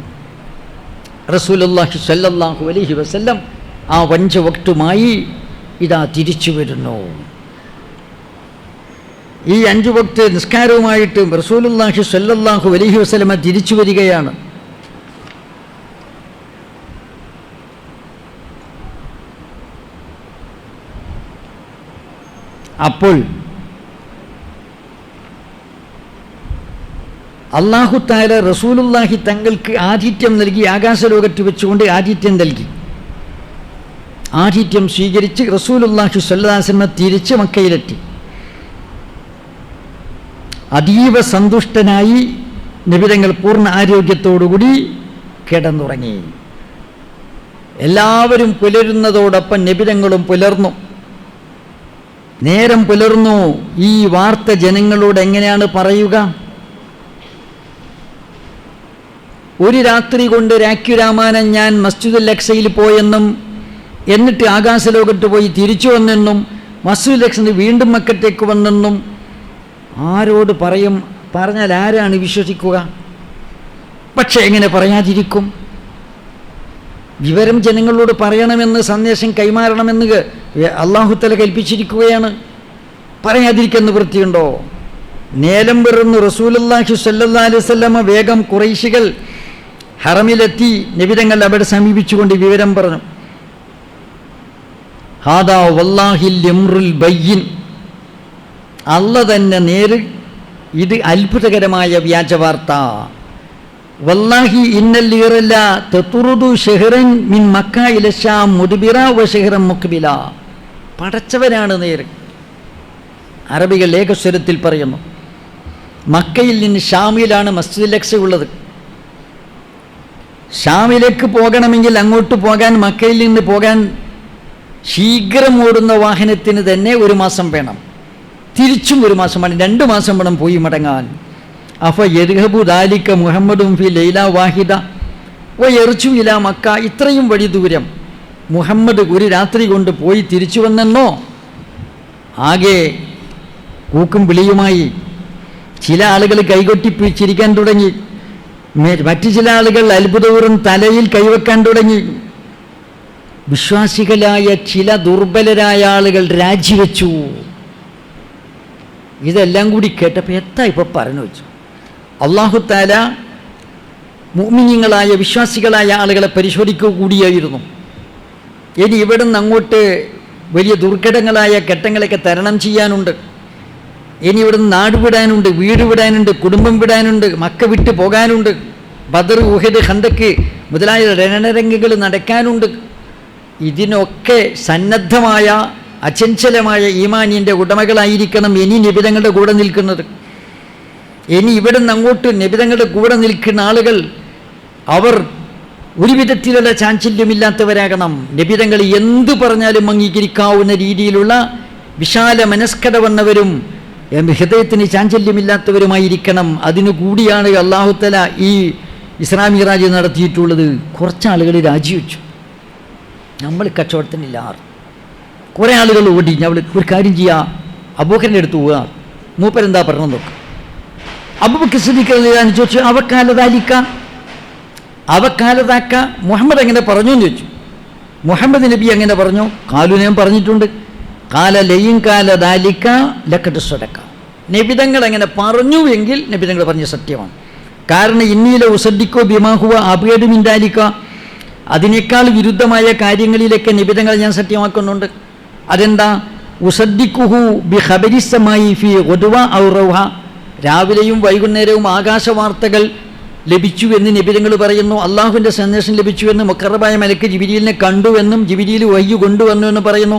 റസൂലുള്ളാഹി സ്വല്ലല്ലാഹു അലൈഹി വസല്ലം ആ 5 വഖ്തുമായി ഇതാ തിരിച്ചു വരുന്നു. ഈ 5 വഖ്ത് നിസ്കാരവുമായിട്ട് റസൂലുള്ളാഹി സ്വല്ലല്ലാഹു അലൈഹി വസല്ലം തിരിച്ചു വരികയാണ്. അപ്പോൾ അല്ലാഹു തആല റസൂലുള്ളാഹി തങ്ങൾക്ക് ആതിഥ്യം നൽകി, ആകാശലോകത്ത് വെച്ചുകൊണ്ട് ആതിഥ്യം നൽകി. ആതിഥ്യം സ്വീകരിച്ച് റസൂലുള്ളാഹി സ്വല്ലല്ലാഹു അലൈഹി വസല്ലം തിരിച്ച് മക്കയിലെത്തി. അതീവ സന്തുഷ്ടനായി നബിതങ്ങൾ പൂർണ്ണ ആരോഗ്യത്തോടുകൂടി കിടന്നുറങ്ങി. എല്ലാവരും പുലരുന്നതോടൊപ്പം നബിതങ്ങളും പുലർന്നു. നേരം പുലർന്നു. ഈ വാർത്ത ജനങ്ങളോട് എങ്ങനെയാണ് പറയുക? ഒരു രാത്രി കൊണ്ട് രാഖ്യുരാമാനൻ ഞാൻ മസ്ജിദുൽ അക്സയിൽ പോയെന്നും എന്നിട്ട് ആകാശലോകത്ത് പോയി തിരിച്ചു വന്നെന്നും മസ്ജിദുൽ അക്സയിൽ വീണ്ടും മക്കത്തേക്ക് വന്നെന്നും ആരോട് പറയും? പറഞ്ഞാൽ ആരാണ് വിശ്വസിക്കുക? പക്ഷെ എങ്ങനെ പറയാതിരിക്കും? വിവരം ജനങ്ങളോട് പറയണമെന്ന്, സന്ദേശം കൈമാറണമെന്ന് അല്ലാഹു തആല കൽപ്പിച്ചിരിക്കുകയാണ്. പറയാതിരിക്കാൻ നിവൃത്തിയുണ്ടോ? നേരം വെറുന്നു റസൂലുള്ളാഹി സ്വല്ലല്ലാഹു അലൈഹി വസല്ലമ വേഗം ഖുറൈശികൾ ഹറമിലെത്തി. നബിതങ്ങൾ അവിടെ സമീപിച്ചുകൊണ്ട് വിവരം പറഞ്ഞു. ഹാദാ വല്ലാഹിൽ അംറുൽ ബയ്യിൻ. അല്ല തന്നെ നേര്, ഇത് അത്ഭുതകരമായ വ്യാജവാർത്ത. വല്ലാഹി ഇന്നൽ ഇറല തതുറുദു ഷഹ്റൻ മിൻ മക്ക ഇല ശാം മുദ്ബിറ വ ഷഹ്റൻ മുഖ്ബില. പടച്ചവനാണ് നേര്. അറബികൾ ഏകസ്വരത്തിൽ പറയുന്നു. മക്കയിൽ നിന്ന് ഷാമിലാണ് മസ്ജിദുൽ അക്സ ഉള്ളത്. ഷാമിലേക്ക് പോകണമെങ്കിൽ അങ്ങോട്ട് പോകാൻ, മക്കയിൽ നിന്ന് പോകാൻ ശീഘ്രം ഓടുന്ന വാഹനത്തിന് തന്നെ 1 മാസം വേണം. തിരിച്ചും 1 മാസം വേണം. 2 മാസം വേണം പോയി മടങ്ങാൻ. അഫ യദ്ഹബു ദാലിക മുഹമ്മദും ഫി ലൈല വാഹിദ വ യർജു ഇലാ മക്ക. ഇത്രയും വഴി ദൂരം മുഹമ്മദ് ഒരു രാത്രി കൊണ്ട് പോയി തിരിച്ചു വന്നെന്നോ? ആകെ കൂക്കും വിളിയുമായി ചില ആളുകൾ കൈകൊട്ടി ചിരിക്കാൻ തുടങ്ങി. മറ്റു ചില ആളുകൾ അത്ഭുതപൂർവ്വം തലയിൽ കൈവെക്കാൻ തുടങ്ങി. വിശ്വാസികളായ ചില ദുർബലരായ ആളുകൾ രാജിവെച്ചു. ഇതെല്ലാം കൂടി കേട്ടപ്പോൾ എത്താ ഇപ്പോൾ പറഞ്ഞു വെച്ചു. അല്ലാഹു തആല മുഅ്മിനീങ്ങളായ വിശ്വാസികളായ ആളുകളെ പരിശോധിക്കുക കൂടിയായിരുന്നു. ഇനി ഇവിടെ നിന്ന് അങ്ങോട്ട് വലിയ ദുർഘടങ്ങളായ ഘട്ടങ്ങളൊക്കെ തരണം ചെയ്യാനുണ്ട്. ഇനി ഇവിടുന്ന് നാട് വിടാനുണ്ട്, വീട് വിടാനുണ്ട്, കുടുംബം വിടാനുണ്ട്, മക്ക വിട്ട് പോകാനുണ്ട്, ബദർ, ഉഹദ്, ഖന്തക്ക് മുതലായ രണരംഗങ്ങൾ നടക്കാനുണ്ട്. ഇതിനൊക്കെ സന്നദ്ധമായ അചഞ്ചലമായ ഈമാനിൻ്റെ ഉടമകളായിരിക്കണം ഇനി നബിതങ്ങളുടെ കൂടെ നിൽക്കുന്നത്. ഇനി ഇവിടെ നിന്ന് അങ്ങോട്ട് നബിതങ്ങളുടെ കൂടെ നിൽക്കുന്ന ആളുകൾ അവർ ഒരു വിധത്തിലുള്ള ചാഞ്ചല്യമില്ലാത്തവരാകണം. നബിതങ്ങൾ എന്തു പറഞ്ഞാലും അംഗീകരിക്കാവുന്ന രീതിയിലുള്ള വിശാല മനസ്കത വന്നവരും ഹൃദയത്തിന് ചാഞ്ചല്യമില്ലാത്തവരുമായിരിക്കണം. അതിനു കൂടിയാണ് അല്ലാഹുത്തആല ഈ ഇസ്രാ മിഅ്റാജ് നടത്തിയിട്ടുള്ളത്. കുറച്ചാളുകൾ രാജിവെച്ചു, നമ്മൾ കച്ചവടത്തിനില്ല. കുറേ ആളുകൾ ഓടി. ഞങ്ങൾ ഒരു കാര്യം ചെയ്യുക, അബൂബക്കറിൻ്റെ അടുത്ത് പോവുക, മൂപ്പരെന്താ പറഞ്ഞു നോക്കുക. അബൂബക്കർ സിദ്ദീഖ് റളിയല്ലാഹു അൻഹു ചോദിച്ചു, അവക്കാലതാക്ക മുഹമ്മദ് എങ്ങനെ പറഞ്ഞു എന്ന് ചോദിച്ചു. മുഹമ്മദ് നബി എങ്ങനെ പറഞ്ഞു? കാലു ഞാൻ പറഞ്ഞിട്ടുണ്ട്. കാല ലയും കാല ദാലിക്ക ലക്കട്ട് സ്വടക്ക. നബിതങ്ങൾ എങ്ങനെ പറഞ്ഞു എങ്കിൽ നബിതങ്ങൾ പറഞ്ഞ സത്യമാണ്. കാരണം ഇന്നീല ഉസദ്ദിക്കോ ബിമാഹുവ അബേഡുമിൻഡാലിക്ക, അതിനേക്കാൾ വിരുദ്ധമായ കാര്യങ്ങളിലൊക്കെ നബിതങ്ങൾ ഞാൻ സത്യമാക്കുന്നുണ്ട്. അതെന്താ? ഉസദ്ദിക്കുഹു ബി ഖബരിസ്സമായി ഫി ഗുദ്വ ഔ റൗഹ, രാവിലെയും വൈകുന്നേരവും ആകാശവാർത്തകൾ ലഭിച്ചു എന്ന് നബിതങ്ങൾ പറയുന്നു. അള്ളാഹുവിൻ്റെ സന്ദേശം ലഭിച്ചു എന്ന് മുഖറബായ മലക്ക് ജിബിരിലിനെ കണ്ടുവെന്നും ജിബിരിൽ വഹ്യ് കൊണ്ടുവന്നു എന്ന് പറയുന്നു.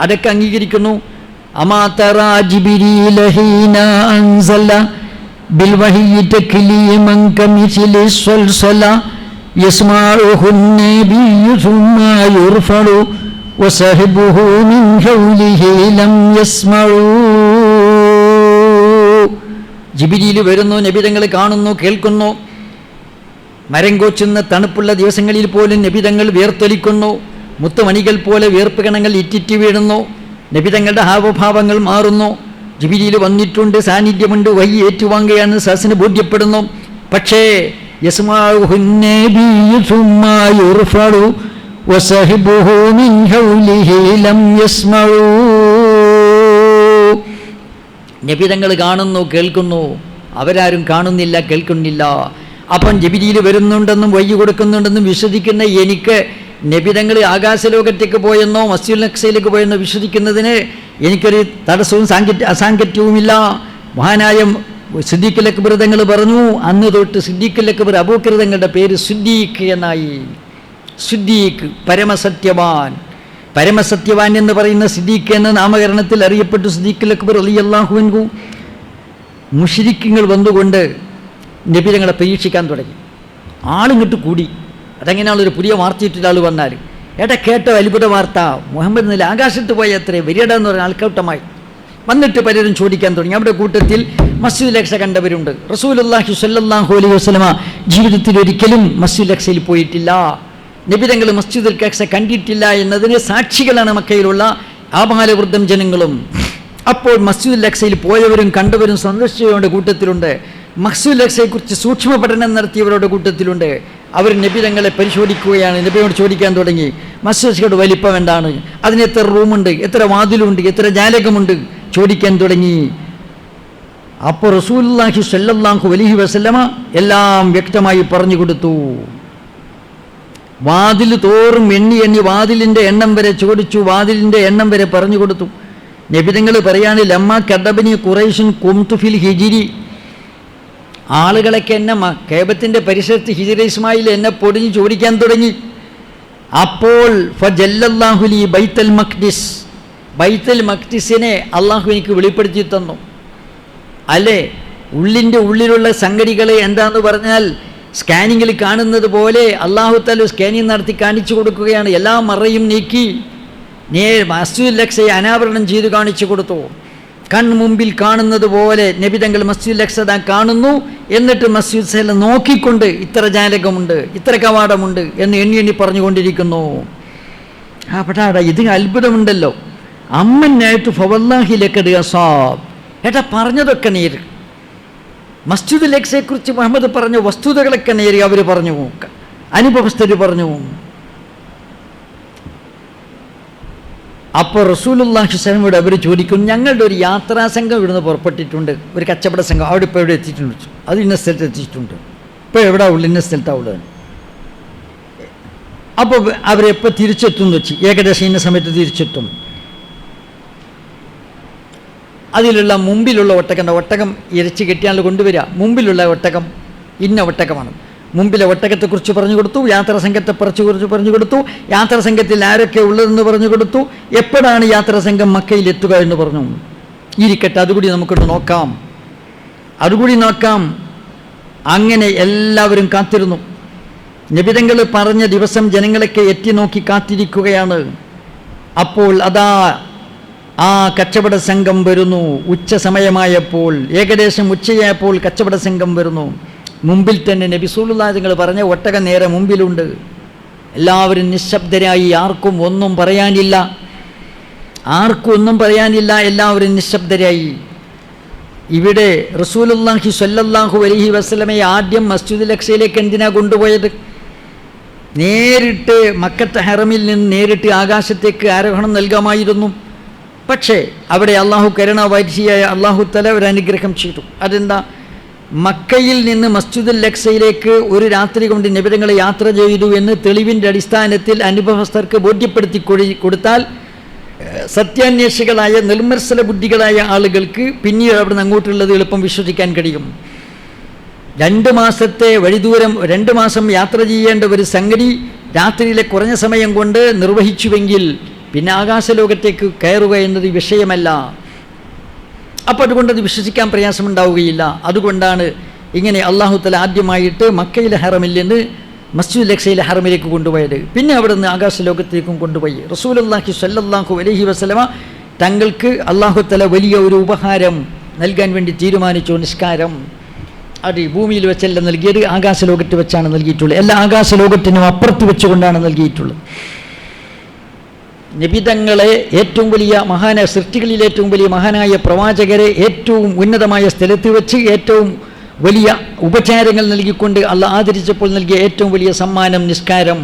അതൊക്കെ അംഗീകരിക്കുന്നു. അമാ തറാ ജിബ്രീല ഹീന അൻസല ബിൽ വഹ്യി തക്ലീമൻ കമിസ്ലി സൽസല യസ്മഉഹു നബിയ്യു സുമ്മ യുർഫഉ വസഹബുഹു മിൻ ഹൗലിഹി ലം യസ്മഉ. ജിബ്രീൽ വരുന്നു, നബിതങ്ങൾ കാണുന്നു, കേൾക്കുന്നു. മരം കോച്ചുന്ന തണുപ്പുള്ള ദിവസങ്ങളിൽ പോലും നബിതങ്ങൾ വിയർത്തൊലിക്കുന്നു. മുത്തുമണികൾ പോലെ വിയർപ്പ് കണങ്ങൾ ഇറ്റിറ്റ് വീഴുന്നു. നബിതങ്ങളുടെ ഹാവഭാവങ്ങൾ മാറുന്നു. ജിബ്രീൽ വന്നിട്ടുണ്ട്, സാന്നിധ്യമുണ്ട്, വഹ്യ് ഏറ്റുവാങ്ങുകയാണ് സഹസിന് ബോധ്യപ്പെടുന്നു. പക്ഷേ യസ്മഉഹു നബിയ്യു സുമ്മ യുർഫഉ വസഹബുഹു മിൻ ഹൗലിഹി ലം യസ്മഉ. നബിതങ്ങൾ കാണുന്നു, കേൾക്കുന്നു, അവരാരും കാണുന്നില്ല, കേൾക്കുന്നില്ല. അപ്പം ജിബ്രീൽ വരുന്നുണ്ടെന്നും വഹ്യ് കൊടുക്കുന്നുണ്ടെന്നും വിശ്വസിക്കുന്ന എനിക്ക് നബിതങ്ങൾ ആകാശലോകത്തേക്ക് പോയെന്നോ മസ്ജിദുൽ അഖ്സയിലേക്ക് പോയെന്നോ വിശ്വസിക്കുന്നതിന് എനിക്കൊരു തടസ്സവും അസാങ്കത്യവുമില്ല. മഹാനായ സിദ്ദീഖുൽ അക്ബർ തങ്ങൾ പറഞ്ഞു, അന്ന് തൊട്ട് സിദ്ദീഖുൽ അക്ബർ അബൂബക്കർ തങ്ങളുടെ പേര് സിദ്ദീഖ് എന്നായി. സിദ്ദീഖ്, പരമസത്യവാൻ. പരമസത്യവാൻ എന്ന് പറയുന്ന സിദ്ദീഖ് എന്ന നാമകരണത്തിൽ അറിയപ്പെട്ടു സിദ്ദീഖുൽ അക്ബർ റളിയല്ലാഹു അൻഹു. മുശ്രിക്കുകൾ വന്നുകൊണ്ട് നബിതങ്ങളെ പരീക്ഷിക്കാൻ തുടങ്ങി. ആളിങ്ങോട്ട് കൂടി. അതെങ്ങനെയാണൊരു പുതിയ വാർത്തയിട്ടൊരു ആൾ വന്നാൽ, ഏട്ടാ കേട്ടോ അത്ഭുത വാർത്ത, മുഹമ്മദ് നബി ആകാശത്ത് പോയ അത്രേ വരിയടെന്ന് പറഞ്ഞ ആൾക്കൂട്ടമായി വന്നിട്ട് പലരും ചോദിക്കാൻ തുടങ്ങി. അവിടെ കൂട്ടത്തിൽ മസ്ജിദുൽ അഖ്സ കണ്ടവരുണ്ട്. റസൂലുള്ളാഹി സ്വല്ലല്ലാഹു അലൈഹി വസല്ലമ ജീവിതത്തിൽ ഒരിക്കലും മസ്ജിദുൽ അഖ്സയിൽ പോയിട്ടില്ല. നബിതങ്ങൾ മസ്ജിദുൽ അഖ്സ കണ്ടിട്ടില്ല എന്നതിന് സാക്ഷികളാണ് മക്കയിലുള്ള ആബാലവൃദ്ധം ജനങ്ങളും. അപ്പോൾ മസ്ജിദുൽ അഖ്സയിൽ പോയവരും കണ്ടവരും സന്ദർശിച്ചവരുടെ കൂട്ടത്തിലുണ്ട്. മസ്ജിദുൽ അഖ്സയെക്കുറിച്ച് സൂക്ഷ്മ പഠനം നടത്തിയവരുടെ കൂട്ടത്തിലുണ്ട്. അവർ നബിതങ്ങളെ പരിശോധിക്കുകയാണ്. നബിയോട് ചോദിക്കാൻ തുടങ്ങി, മസ്ജിദുൽ അഖ്സയുടെ വലിപ്പം എന്താണ്, അതിന് എത്ര റൂമുണ്ട്, എത്ര വാതിലുണ്ട്, എത്ര ജാലകമുണ്ട് ചോദിക്കാൻ തുടങ്ങി. അപ്പോൾ റസൂലുള്ളാഹി സ്വല്ലല്ലാഹു അലൈഹി വസല്ലമ എല്ലാം വ്യക്തമായി പറഞ്ഞു കൊടുത്തു. വാതിൽ തോറും എണ്ണി എണ്ണി വാതിലിൻ്റെ എണ്ണം വരെ ചോദിച്ചു, വാതിലിൻ്റെ എണ്ണം വരെ പറഞ്ഞു കൊടുത്തു. നബിതങ്ങൾ പറയാണ്, ലമ്മ കദബനി ഖുറൈശുൻ ഖുംതു ഫിൽ ഹിജ്രി, ആളുകളൊക്കെ എന്നെ കേബത്തിൻ്റെ പരിസരത്ത് ഹിജ്റ ഇസ്മായിൽ എന്നെ പൊടിഞ്ഞ് ചോദിക്കാൻ തുടങ്ങി. അപ്പോൾ ഫജല്ലല്ലാഹു ലി ബൈത്തുൽ മഖ്ദിസ്, ബൈത്തുൽ മഖ്ദിസിനെ അള്ളാഹു എനിക്ക് വെളിപ്പെടുത്തി തന്നു. അല്ലേ, ഉള്ളിൻ്റെ ഉള്ളിലുള്ള സംഗതികളെ എന്താന്ന് പറഞ്ഞാൽ സ്കാനിങ്ങിൽ കാണുന്നത് പോലെ അള്ളാഹു തആല സ്കാനിങ് നടത്തി കാണിച്ചു കൊടുക്കുകയാണ്. എല്ലാ മറയും നീക്കി മസ്ജിദുൽ അഖ്സയെ അനാവരണം ചെയ്ത് കാണിച്ചു കൊടുത്തു. കൺമുമ്പിൽ കാണുന്നത് പോലെ നബിതങ്ങൾ മസ്ജിദുൽ അഖ്സ കാണുന്നു. എന്നിട്ട് മസ്ജിദ് നോക്കിക്കൊണ്ട് ഇത്ര ജാലകമുണ്ട്, ഇത്ര കവാടമുണ്ട് എന്ന് എണ്ണി എണ്ണി പറഞ്ഞുകൊണ്ടിരിക്കുന്നു. പക്ഷേ ഇത് അത്ഭുതമുണ്ടല്ലോ. അമ്മനായിട്ട് ഫവല്ലാഹി ലഖദ് അസാബ്, ഏട്ടാ പറഞ്ഞതൊക്കെ നേര്. മസ്ജിദുൽ അഖ്സയെക്കുറിച്ച് മുഹമ്മദ് പറഞ്ഞ വസ്തുതകളൊക്കെ നേരി അവർ പറഞ്ഞു, അനുഭവസ്ഥർ പറഞ്ഞു. അപ്പോൾ റസൂലുള്ളാഹി സ്വല്ലല്ലാഹു അലൈഹി വസല്ലമയോട് അവർ ചോദിക്കും, ഞങ്ങളുടെ ഒരു യാത്രാ സംഘം ഇവിടുന്ന് പുറപ്പെട്ടിട്ടുണ്ട്, ഒരു കച്ചവട സംഘം, അവിടെ ഇപ്പോൾ എവിടെ എത്തിയിട്ടുണ്ട്, അത് ഇന്ന സ്ഥലത്ത് എത്തിയിട്ടുണ്ട്, ഇപ്പോൾ എവിടെ ഉള്ളു, ഇന്ന സ്ഥലത്താണ് ഉള്ളത്. അപ്പോൾ അവരെപ്പോൾ തിരിച്ചെത്തും എന്ന് വെച്ച്, ഏകദേശം ഇന്ന സമയത്ത് തിരിച്ചെത്തും. അതിലുള്ള മുമ്പിലുള്ള ഒട്ടകം ഇരച്ച് കെട്ടിയാൽ കൊണ്ടുവരിക. മുമ്പിലുള്ള ഒട്ടകം ഇന്ന ഒട്ടകമാണ്. മുമ്പിലെ ഒട്ടകത്തെക്കുറിച്ച് പറഞ്ഞു കൊടുത്തു, യാത്രാ സംഘത്തെക്കുറിച്ച് പറഞ്ഞു കൊടുത്തു, യാത്രാ സംഘത്തിൽ ആരൊക്കെ ഉള്ളതെന്ന് പറഞ്ഞു കൊടുത്തു, എപ്പോഴാണ് യാത്രാ സംഘം മക്കയിൽ എത്തുക എന്ന് പറഞ്ഞു. ഇരിക്കട്ടെ, അതുകൂടി നമുക്കൊന്ന് നോക്കാം, അതുകൂടി നോക്കാം. അങ്ങനെ എല്ലാവരും കാത്തിരുന്നു. നബിതങ്ങൾ പറഞ്ഞ ദിവസം ജനങ്ങളൊക്കെ എത്തി നോക്കി കാത്തിരിക്കുകയാണ്. അപ്പോൾ അതാ ആ കച്ചവട സംഘം വരുന്നു. ഉച്ച സമയമായപ്പോൾ, ഏകദേശം ഉച്ചയായപ്പോൾ കച്ചവട സംഘം വരുന്നു. മുമ്പിൽ തന്നെ നബി സല്ലല്ലാഹു തങ്ങൾ പറഞ്ഞ ഒട്ടകം നേരെ മുമ്പിലുണ്ട്. എല്ലാവരും നിശബ്ദരായി, ആർക്കും ഒന്നും പറയാനില്ല, എല്ലാവരും നിശബ്ദരായി. ഇവിടെ റസൂലുള്ളാഹി സ്വല്ലല്ലാഹു അലൈഹി വസല്ലമയെ ആദ്യം മസ്ജിദുൽ അഖ്സയിലേക്ക് എന്തിനാ കൊണ്ടുപോയത്? നേരിട്ട് മക്കത്തെ ഹറമിൽ നിന്ന് നേരിട്ട് ആകാശത്തേക്ക് ആരോഹണം നൽകാമായിരുന്നു. പക്ഷേ അവിടെ അള്ളാഹു കരുണാവാരിധിയായ അള്ളാഹു തആല ഒരു അനുഗ്രഹം ചെയ്തു. അതെന്താ? മക്കയിൽ നിന്ന് മസ്ജിദുൽ അഖ്സയിലേക്ക് ഒരു രാത്രി കൊണ്ട് നബിതങ്ങൾ യാത്ര ചെയ്തു എന്ന് തെളിവിൻ്റെ അടിസ്ഥാനത്തിൽ അനുഭവസ്ഥർക്ക് ബോധ്യപ്പെടുത്തി കൊടുത്താൽ സത്യാന്വേഷികളായ നിർമ്മത്സല ബുദ്ധികളായ ആളുകൾക്ക് പിന്നീട് അവിടെ നിന്ന് അങ്ങോട്ടുള്ളത് എളുപ്പം വിശ്വസിക്കാൻ കഴിയും. 2 മാസത്തെ വഴിദൂരം, 2 മാസം യാത്ര ചെയ്യേണ്ട ഒരു സംഗതി രാത്രിയിലെ കുറഞ്ഞ സമയം കൊണ്ട് നിർവഹിച്ചുവെങ്കിൽ പിന്നെ ആകാശലോകത്തേക്ക് കയറുക എന്നത് വിഷയമല്ല. അപ്പോൾ അതുകൊണ്ടത് വിശ്വസിക്കാൻ പ്രയാസമുണ്ടാവുകയില്ല. അതുകൊണ്ടാണ് ഇങ്ങനെ അള്ളാഹു തആല ആദ്യമായിട്ട് മക്കയിലെ ഹറമിൽ നിന്ന് മസ്ജിദുൽ അഖ്സയിലെ ഹറമിലേക്ക് കൊണ്ടുപോയത്. പിന്നെ അവിടെ നിന്ന് ആകാശലോകത്തേക്കും കൊണ്ടുപോയി. റസൂലുള്ളാഹി സ്വല്ലല്ലാഹു അലൈഹി വസല്ലമ തങ്ങൾക്ക് അള്ളാഹു തആല വലിയ ഒരു ഉപഹാരം നൽകാൻ വേണ്ടി തീരുമാനിച്ചു. നിസ്കാരം അത് ഭൂമിയിൽ വെച്ചല്ല നൽകിയത്, ആകാശലോകത്ത് വെച്ചാണ് നൽകിയിട്ടുള്ളത്. എല്ലാ ആകാശലോകത്തിനും അപ്പുറത്ത് വെച്ചുകൊണ്ടാണ് നൽകിയിട്ടുള്ളത്. നബിതങ്ങളെ ഏറ്റവും വലിയ സൃഷ്ടികളിൽ ഏറ്റവും വലിയ മഹാനായ പ്രവാചകരെ ഏറ്റവും ഉന്നതമായ സ്ഥലത്ത് വെച്ച് ഏറ്റവും വലിയ ഉപചാരങ്ങൾ നൽകിക്കൊണ്ട് അള്ളാഹ് ആദരിച്ചപ്പോൾ നൽകിയ ഏറ്റവും വലിയ സമ്മാനം നിസ്കാരം.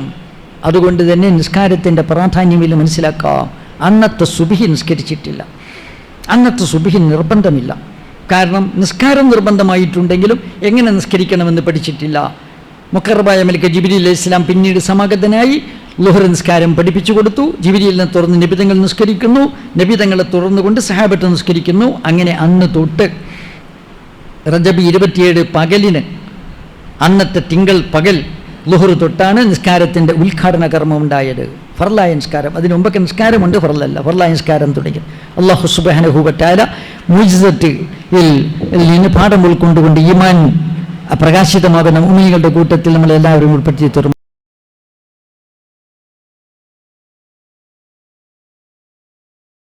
അതുകൊണ്ട് തന്നെ നിസ്കാരത്തിൻ്റെ പ്രാധാന്യം ഇതിൽ മനസ്സിലാക്കാം. അന്നത്തെ സുബ്ഹി നിസ്കരിച്ചിട്ടില്ല, അന്നത്തെ സുബ്ഹി നിർബന്ധമില്ല. കാരണം നിസ്കാരം നിർബന്ധമായിട്ടുണ്ടെങ്കിലും എങ്ങനെ നിസ്കരിക്കണമെന്ന് പഠിച്ചിട്ടില്ല. മുഖറബായ മലക്ക് ജിബ്രീൽ അലൈഹിസ്സലാം പിന്നീട് സമാഗതനായി ളുഹർ നിസ്കാരം പഠിപ്പിച്ചു കൊടുത്തു. ജിബ്രീലിനെ തുറന്ന് നബിതങ്ങൾ നിസ്കരിക്കുന്നു, നബിതങ്ങളെ തുറന്നുകൊണ്ട് സഹാബത്ത് നിസ്കരിക്കുന്നു. അങ്ങനെ അന്ന് തൊട്ട് റജബ് 27 പകലിന്, അന്നത്തെ തിങ്കൾ പകൽ ളുഹർ തൊട്ടാണ് നിസ്കാരത്തിൻ്റെ ഉദ്ഘാടന കർമ്മം ഉണ്ടായത്. ഫർലായ നിസ്കാരം, അതിന് മുമ്പൊക്കെ നിസ്കാരമുണ്ട്, ഫർലല്ല. ഫർലായ നിസ്കാരം തുടങ്ങി അല്ലാഹു സുബ്ഹാനഹു വ തആല മുഅ്ജിസത്തിൽ നിന്ന് പാഠം ഉൾക്കൊണ്ടുകൊണ്ട് ഈമാൻ പ്രകാശിതമാകുന്ന മുഅ്മിനീങ്ങളുടെ കൂട്ടത്തിൽ നമ്മളെല്ലാവരും ഉൾപ്പെടുത്തി തീർന്നു.